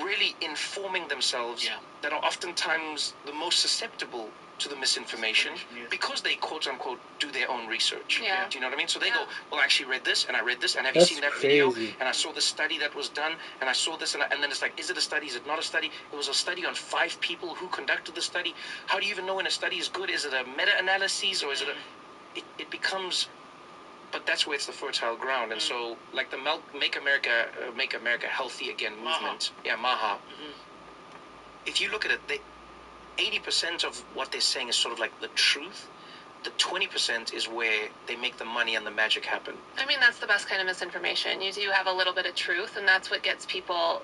really informing themselves that are oftentimes the most susceptible to the misinformation because they quote unquote do their own research. Yeah. Do you know what I mean? So they go, well, I actually read this and I read this and have That's you seen that crazy. video? And I saw the study that was done and I saw this and then it's like, is it a study? Is it not a study? It was a study on 5 people who conducted the study. How do you even know when a study is good? Is it a meta-analysis or is it it becomes, but that's where it's the fertile ground. And so like the Make America Healthy Again movement. MAHA. If you look at it, 80% of what they're saying is sort of like the truth. The 20% is where they make the money and the magic happen. I mean, that's the best kind of misinformation. You do have a little bit of truth, and that's what gets people,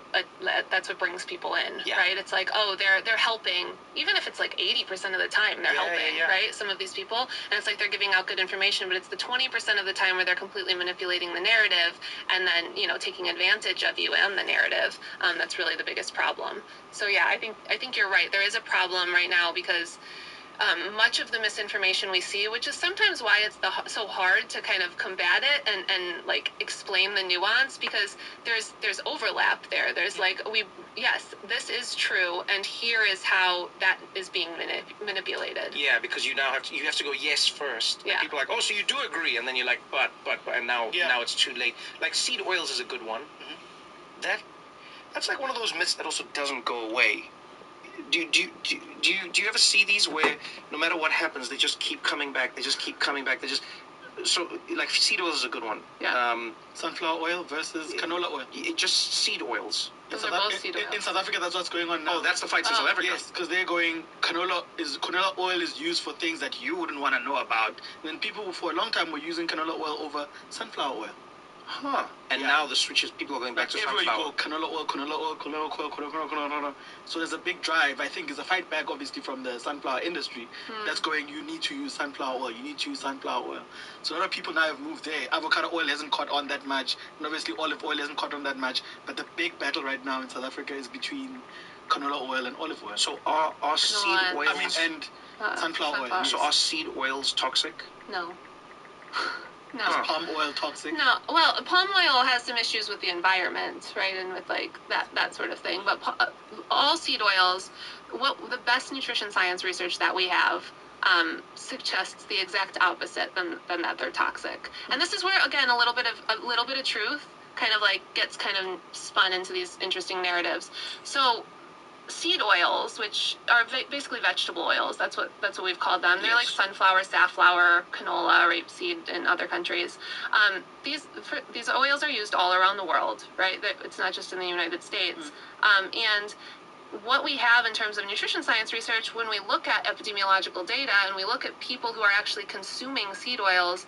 that's what brings people in, right? It's like, oh, they're helping, even if it's like 80% of the time they're helping, right? Some of these people, and it's like they're giving out good information, but it's the 20% of the time where they're completely manipulating the narrative and then, taking advantage of you and the narrative. That's really the biggest problem. So yeah, I think you're right. There is a problem right now because much of the misinformation we see, which is sometimes why it's so hard to kind of combat it and like explain the nuance, because there's overlap there. There's like, yes, this is true, and here is how that is being manipulated. Yeah, because you have to go yes first. And people are like, oh, so you do agree, and then you're like, but, and now it's too late. Like seed oils is a good one. That's like one of those myths that also doesn't go away. Do you ever see these where no matter what happens, they just keep coming back? So like seed oil is a good one. Sunflower oil versus canola oil. Just seed oils. Those are both seed oils. In South Africa, that's what's going on now. Oh, that's the fight in South Africa. Yes, because they're going, canola oil is used for things that you wouldn't want to know about. Then people for a long time were using canola oil over sunflower oil. And now the switches, people are going back to sunflower. Everywhere you go, canola oil. So there's a big drive. I think it's a fight back, obviously, from the sunflower industry. That's going, you need to use sunflower oil. You need to use sunflower oil. So a lot of people now have moved there. Avocado oil hasn't caught on that much. And obviously olive oil hasn't caught on that much. But the big battle right now in South Africa is between canola oil and olive oil. So are seed oils... and sunflower oil. So are seed oils toxic? No. No. Is palm oil toxic? No. Well, palm oil has some issues with the environment, right, and with like that sort of thing. But all seed oils, the best nutrition science research that we have suggests the exact opposite than that they're toxic. And this is where again a little bit of truth kind of like gets kind of spun into these interesting narratives. So seed oils, which are basically vegetable oils, that's what we've called them. They're like sunflower, safflower, canola, rapeseed in other countries. These oils are used all around the world, right? It's not just in the United States. And what we have in terms of nutrition science research, when we look at epidemiological data and we look at people who are actually consuming seed oils,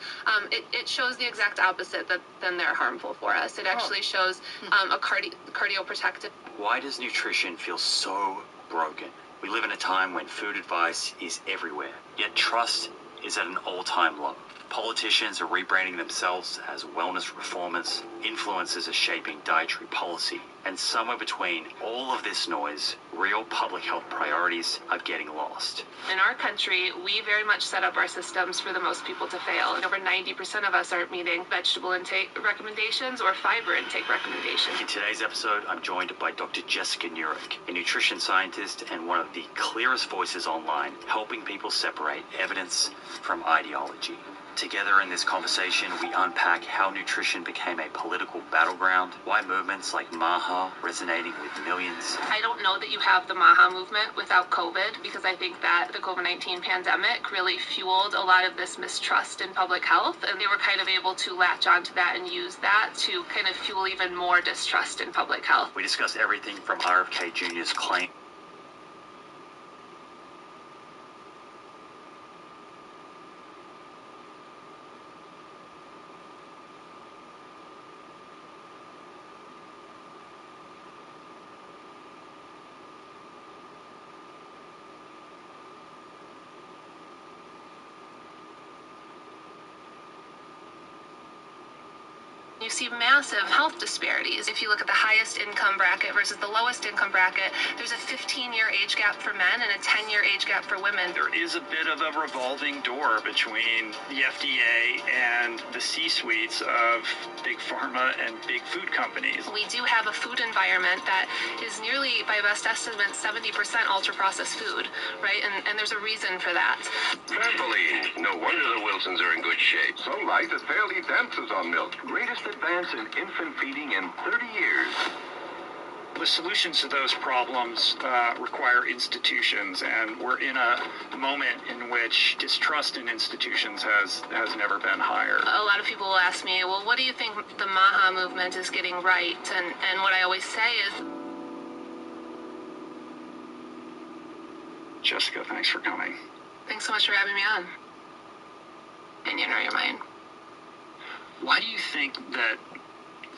it shows the exact opposite than they're harmful for us. It actually shows a cardioprotective. Why does nutrition feel so broken? We live in a time when food advice is everywhere, yet trust is at an all-time low. Politicians are rebranding themselves as wellness reformers, influencers are shaping dietary policy, and somewhere between all of this noise, real public health priorities are getting lost. In our country, we very much set up our systems for the most people to fail. And over 90% of us aren't meeting vegetable intake recommendations or fiber intake recommendations. In today's episode, I'm joined by Dr. Jessica Nurek, a nutrition scientist and one of the clearest voices online, helping people separate evidence from ideology. Together in this conversation, we unpack how nutrition became a political battleground, why movements like MAHA resonating with millions. I don't know that you have the MAHA movement without COVID, because I think that the COVID-19 pandemic really fueled a lot of this mistrust in public health, and they were kind of able to latch onto that and use that to kind of fuel even more distrust in public health. We discuss everything from RFK Jr.'s claim You see massive health disparities. If you look at the highest income bracket versus the lowest income bracket, there's a 15-year age gap for men and a 10-year age gap for women. There is a bit of a revolving door between the FDA and the C-suites of big pharma and big food companies. We do have a food environment that is nearly, by best estimate, 70% ultra-processed food, right? And there's a reason for that. Trampoline. No wonder the Wilsons are in good shape. So light that barely dances on milk. Greatest advance in infant feeding in 30 years. The solutions to those problems require institutions, and we're in a moment in which distrust in institutions has never been higher. A lot of people will ask me, well, what do you think the MAHA movement is getting right? And what I always say is... Jessica, thanks for coming. Thanks so much for having me on. Opinion or your mind? Why do you think that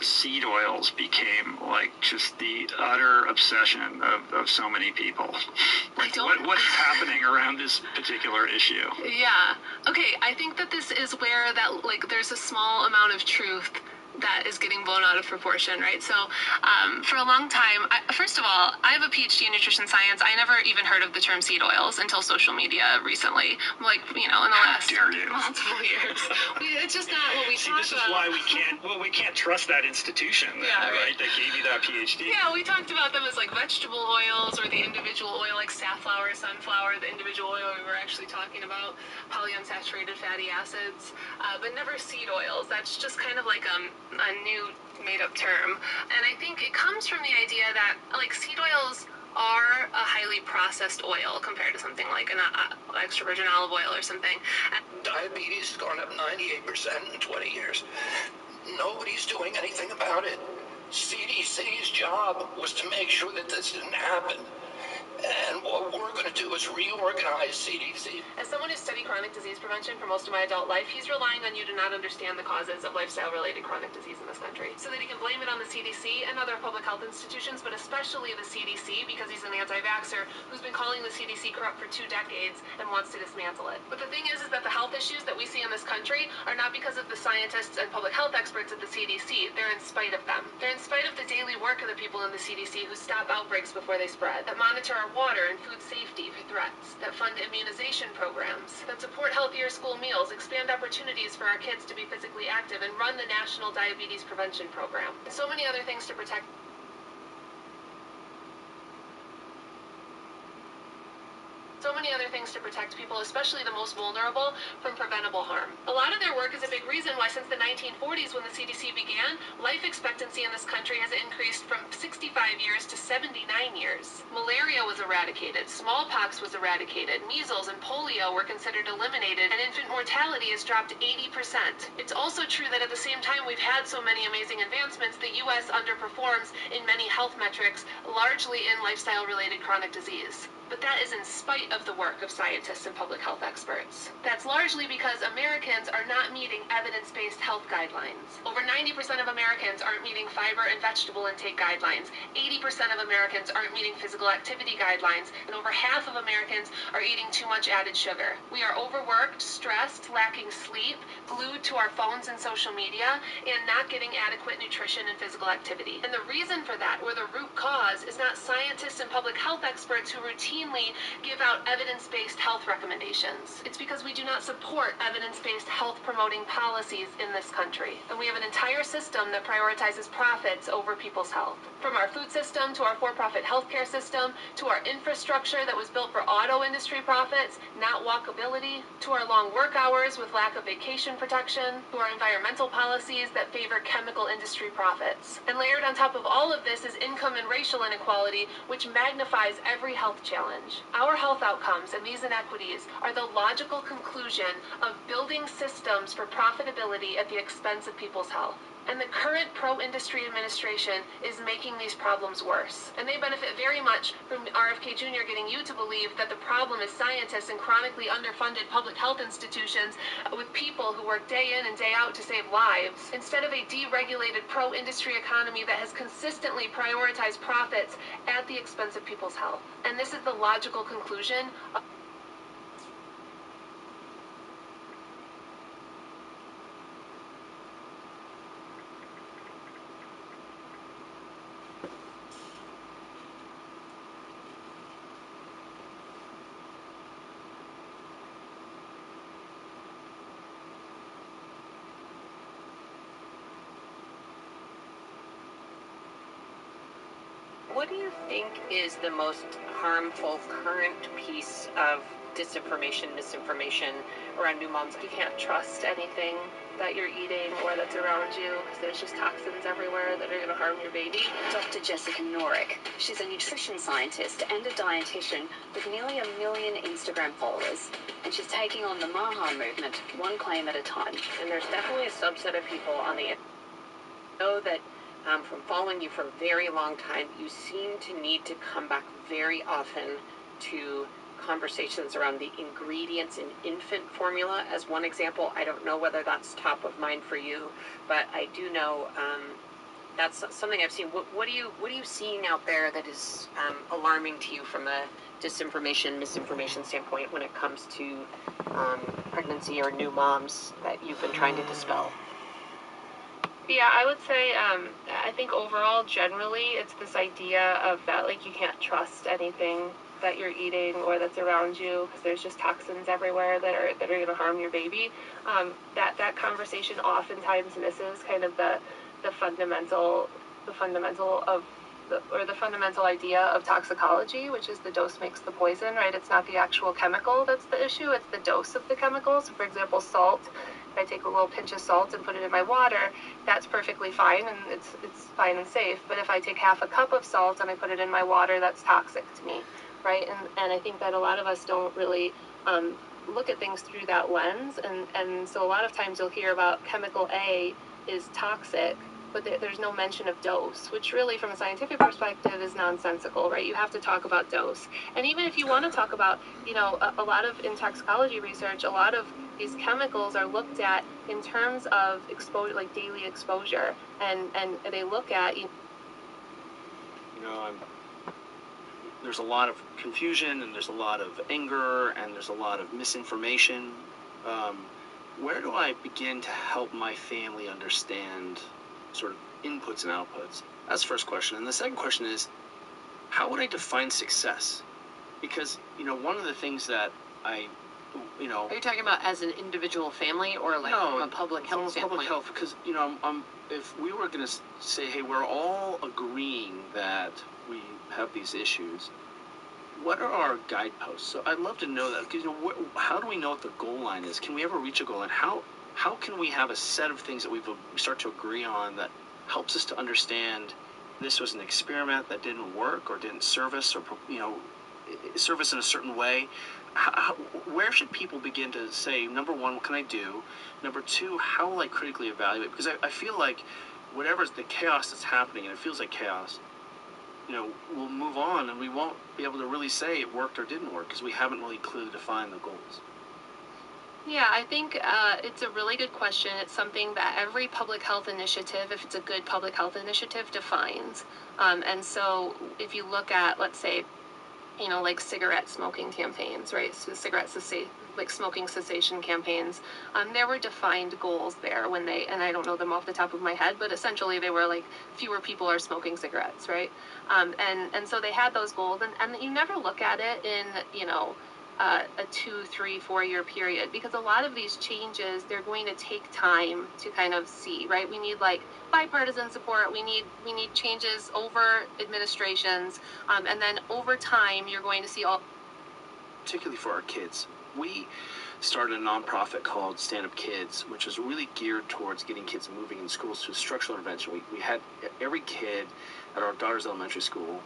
seed oils became like just the utter obsession of so many people? Like, what is happening around this particular issue? Yeah. Okay, I think that this is where that, like, there's a small amount of truth that is getting blown out of proportion, right? So for a long time, first of all, I have a PhD in nutrition science. I never even heard of the term seed oils until social media recently, like, you know, in the last multiple years. It's just not what we talk about. See, this is why we can't trust that institution, then, right? That gave you that PhD. Yeah, we talked about them as like vegetable oils or the individual oil, like safflower, sunflower, the individual oil. We were actually talking about polyunsaturated fatty acids, but never seed oils. That's just kind of like a new made-up term. And I think it comes from the idea that, like, seed oils are a highly processed oil compared to something like an extra virgin olive oil or something. Diabetes has gone up 98% in 20 years. Nobody's doing anything about it. CDC's job was to make sure that this didn't happen. And what we're going to do is reorganize CDC. As someone who's studied chronic disease prevention for most of my adult life, he's relying on you to not understand the causes of lifestyle-related chronic disease in this country, so that he can blame it on the CDC and other public health institutions, but especially the CDC, because he's an anti-vaxxer who's been calling the CDC corrupt for 2 decades and wants to dismantle it. But the thing is that the health issues that we see in this country are not because of the scientists and public health experts at the CDC. They're in spite of them. They're in spite of the daily work of the people in the CDC who stop outbreaks before they spread, that monitor our water and food safety for threats, that fund immunization programs, that support healthier school meals, expand opportunities for our kids to be physically active, and run the National Diabetes Prevention Program. And so many other things to protect. So many other things to protect people, especially the most vulnerable, from preventable harm. A lot of their work is a big reason why since the 1940s, when the CDC began, life expectancy in this country has increased from 65 years to 79 years. Malaria was eradicated, smallpox was eradicated, measles and polio were considered eliminated, and infant mortality has dropped 80%. It's also true that at the same time we've had so many amazing advancements, the U.S. underperforms in many health metrics, largely in lifestyle-related chronic disease. But that is in spite of the work of scientists and public health experts. That's largely because Americans are not meeting evidence-based health guidelines. Over 90% of Americans aren't meeting fiber and vegetable intake guidelines. 80% of Americans aren't meeting physical activity guidelines, and over half of Americans are eating too much added sugar. We are overworked, stressed, lacking sleep, glued to our phones and social media, and not getting adequate nutrition and physical activity. And the reason for that, or the root cause, is not scientists and public health experts who routinely give out evidence-based health recommendations. It's because we do not support evidence-based health promoting policies in this country. And we have an entire system that prioritizes profits over people's health. From our food system, to our for-profit healthcare system, to our infrastructure that was built for auto industry profits, not walkability, to our long work hours with lack of vacation protection, to our environmental policies that favor chemical industry profits. And layered on top of all of this is income and racial inequality, which magnifies every health challenge. Our health outcomes and these inequities are the logical conclusion of building systems for profitability at the expense of people's health. And the current pro-industry administration is making these problems worse. And they benefit very much from RFK Jr. getting you to believe that the problem is scientists and chronically underfunded public health institutions with people who work day in and day out to save lives, instead of a deregulated pro-industry economy that has consistently prioritized profits at the expense of people's health. And this is the logical conclusion of What do you think is the most harmful current piece of disinformation, misinformation around new moms? you can't trust anything that you're eating or that's around you because there's just toxins everywhere that are going to harm your baby. Dr. Jessica Norick. She's a nutrition scientist and a dietitian with nearly 1 million Instagram followers. And she's taking on the Maha movement, one claim at a time. And there's definitely a subset of people on the internet who know that from following you for a very long time, you seem to need to come back very often to conversations around the ingredients in infant formula as one example. I don't know whether that's top of mind for you, but I do know that's something I've seen. What are you seeing out there that is alarming to you from a disinformation, misinformation standpoint when it comes to pregnancy or new moms that you've been trying to dispel? Yeah, I would say, I think overall, generally, it's this idea of that, like, you can't trust anything that you're eating or that's around you because there's just toxins everywhere that are going to harm your baby. That conversation oftentimes misses kind of the fundamental idea of toxicology, which is the dose makes the poison, right? It's not the actual chemical that's the issue, it's the dose of the chemicals. For example, salt. If I take a little pinch of salt and put it in my water, that's perfectly fine and it's fine and safe. But if I take half a cup of salt and I put it in my water, that's toxic to me, right? And I think that a lot of us don't really look at things through that lens. And so a lot of times you'll hear about chemical A is toxic, but there's no mention of dose, which really from a scientific perspective is nonsensical, right? You have to talk about dose. And even if you want to talk about, a lot of, in toxicology research, a lot of these chemicals are looked at in terms of exposure, like daily exposure. And they look at, there's a lot of confusion and there's a lot of anger and there's a lot of misinformation. Where do I begin to help my family understand sort of inputs and outputs? That's the first question. And the second question is, how would I define success? Because, one of the things that are you talking about as an individual family or like from a public health standpoint? Public health, because, if we were going to say, hey, we're all agreeing that we have these issues, what are our guideposts? So I'd love to know that, because, how do we know what the goal line is? Can we ever reach a goal line? How can we have a set of things that we start to agree on that helps us to understand this was an experiment that didn't work or didn't serve us or, serve us in a certain way? Where should people begin to say, number one, what can I do? Number two, how will I critically evaluate? Because I feel like whatever's the chaos that's happening, and it feels like chaos, we'll move on and we won't be able to really say it worked or didn't work because we haven't really clearly defined the goals. Yeah, I think it's a really good question. It's something that every public health initiative, if it's a good public health initiative, defines. And so if you look at, let's say, like cigarette smoking campaigns, right? So smoking cessation campaigns. There were defined goals there when and I don't know them off the top of my head, but essentially they were like fewer people are smoking cigarettes, right? And so they had those goals, and you never look at it in, a 2, 3, 4 year period, because a lot of these changes, they're going to take time to kind of see, right? We need like bipartisan support. We need changes over administrations. And then over time, you're going to see particularly for our kids. We started a nonprofit called Stand Up Kids, which was really geared towards getting kids moving in schools through structural intervention. We had every kid at our daughter's elementary school,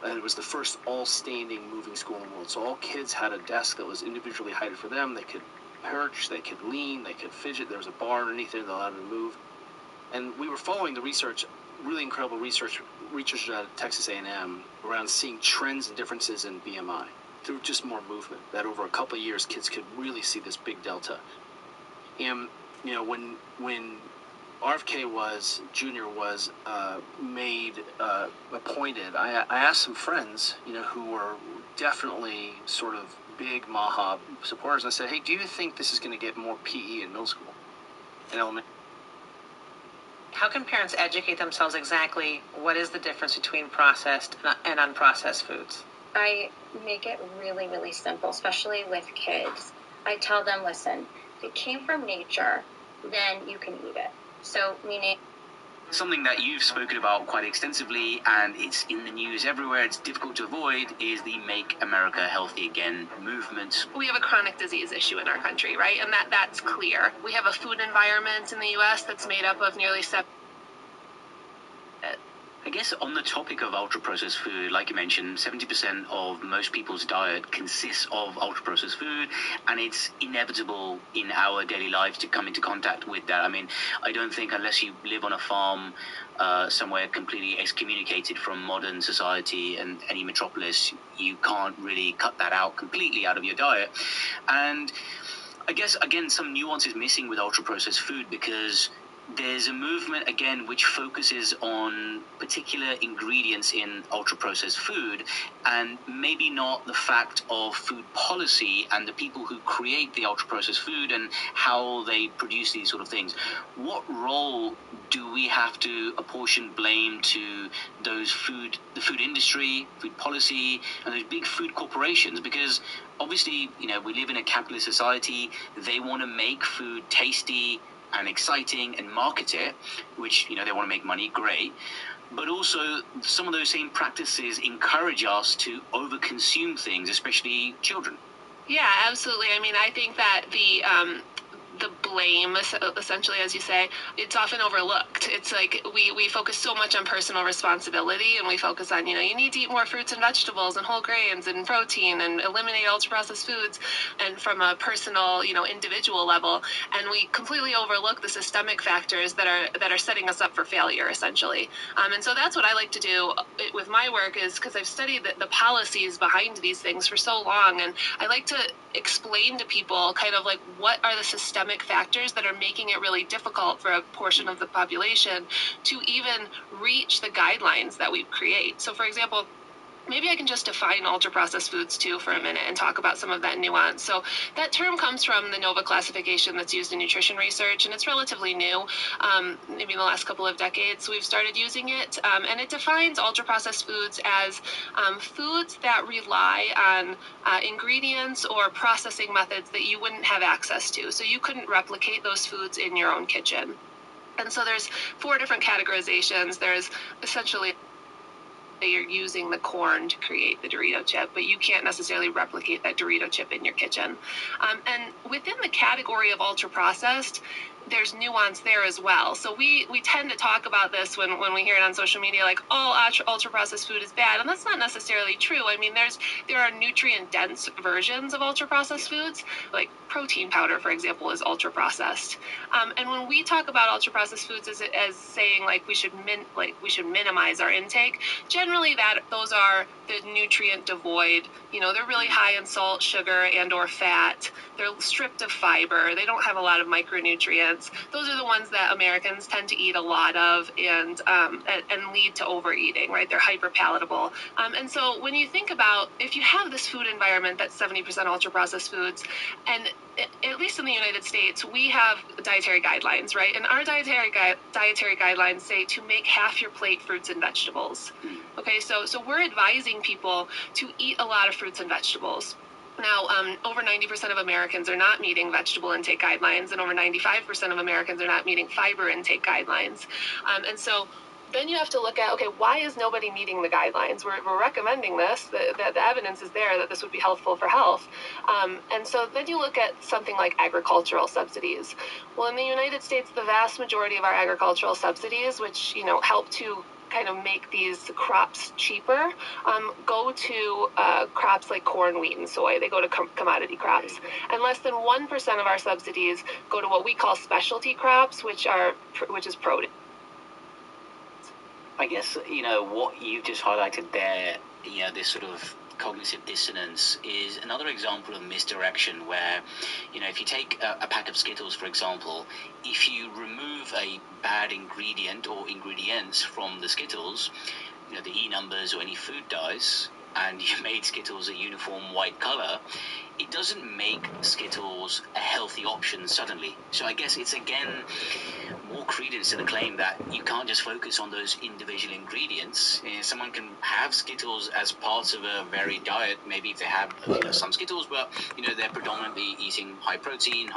and it was the first all-standing moving school in the world. So all kids had a desk that was individually heighted for them. They could perch, they could lean, they could fidget. There was a bar underneath there that allowed them to move. And we were following the research, really incredible research out of Texas A&M around seeing trends and differences in BMI through just more movement, that over a couple of years, kids could really see this big delta. And, when RFK Jr. was appointed, I asked some friends, who were definitely sort of big MAHA supporters. I said, hey, do you think this is going to get more PE in middle school and elementary? How can parents educate themselves exactly what is the difference between processed and unprocessed foods? I make it really, really simple, especially with kids. I tell them, listen, if it came from nature, then you can eat it. So, meaning... Something that you've spoken about quite extensively, and it's in the news everywhere, it's difficult to avoid, is the Make America Healthy Again movement. We have a chronic disease issue in our country, right? And that's clear. We have a food environment in the U.S. that's made up of nearly 7... I guess on the topic of ultra-processed food, like you mentioned, 70% of most people's diet consists of ultra-processed food, and it's inevitable in our daily lives to come into contact with that. I mean, I don't think unless you live on a farm somewhere completely excommunicated from modern society and any metropolis, you can't really cut that out completely out of your diet. And I guess, again, some nuance is missing with ultra-processed food because there's a movement, again, which focuses on particular ingredients in ultra-processed food and maybe not the fact of food policy and the people who create the ultra-processed food and how they produce these sort of things. What role do we have to apportion blame to the food industry, food policy, and those big food corporations? Because obviously, we live in a capitalist society. They want to make food tasty and exciting and market it, which, they want to make money, great. But also, some of those same practices encourage us to overconsume things, especially children. Yeah, absolutely. I mean, I think that the blame, essentially, as you say, it's often overlooked. It's like we focus so much on personal responsibility, and we focus on, you need to eat more fruits and vegetables and whole grains and protein and eliminate ultra-processed foods, and from a personal, individual level, and we completely overlook the systemic factors that are setting us up for failure, essentially. And so that's what I like to do with my work, is because I've studied the policies behind these things for so long, and I like to explain to people kind of like what are the systemic factors that are making it really difficult for a portion of the population to even reach the guidelines that we create. So, for example, maybe I can just define ultra-processed foods too for a minute and talk about some of that nuance. So that term comes from the NOVA classification that's used in nutrition research, and it's relatively new. Maybe in the last couple of decades we've started using it, and it defines ultra-processed foods as foods that rely on ingredients or processing methods that you wouldn't have access to. So you couldn't replicate those foods in your own kitchen. And so there's 4 different categorizations. There's essentially you're using the corn to create the Dorito chip, but you can't necessarily replicate that Dorito chip in your kitchen. And within the category of ultra-processed, there's nuance there as well. So we tend to talk about this when we hear it on social media, like all ultra processed food is bad, and that's not necessarily true. I mean, there are nutrient dense versions of ultra processed foods, like protein powder, for example, is ultra processed. And when we talk about ultra processed foods as saying like we should minimize our intake, generally those are the nutrient devoid. You know, they're really high in salt, sugar, and or fat. They're stripped of fiber. They don't have a lot of micronutrients. Those are the ones that Americans tend to eat a lot of and lead to overeating, right? They're hyper palatable. And so when you think about, if you have this food environment that's 70% ultra processed foods, and at least in the United States, we have dietary guidelines, right? And our dietary guidelines say to make half your plate fruits and vegetables. Okay, so we're advising people to eat a lot of fruits and vegetables. Now, over 90% of Americans are not meeting vegetable intake guidelines, and over 95% of Americans are not meeting fiber intake guidelines. And so then you have to look at, okay, why is nobody meeting the guidelines? We're recommending this, the evidence is there that this would be helpful for health. And so then you look at something like agricultural subsidies. Well, in the United States, the vast majority of our agricultural subsidies, which, you know, help to kind of make these crops cheaper, go to crops like corn, wheat, and soy. They go to commodity crops. And less than 1% of our subsidies go to what we call specialty crops, which is produce. I guess, you know, what you've just highlighted there, you know, this sort of cognitive dissonance is another example of misdirection where, you know, if you take a pack of Skittles, for example, if you remove a bad ingredient or ingredients from the Skittles, you know, the E numbers or any food dyes, and you made Skittles a uniform white color, it doesn't make Skittles a healthy option suddenly. So I guess it's, again, more credence to the claim that you can't just focus on those individual ingredients. Someone can have Skittles as parts of a varied diet. Maybe if they have, you know, some Skittles, but, you know, they're predominantly eating high protein,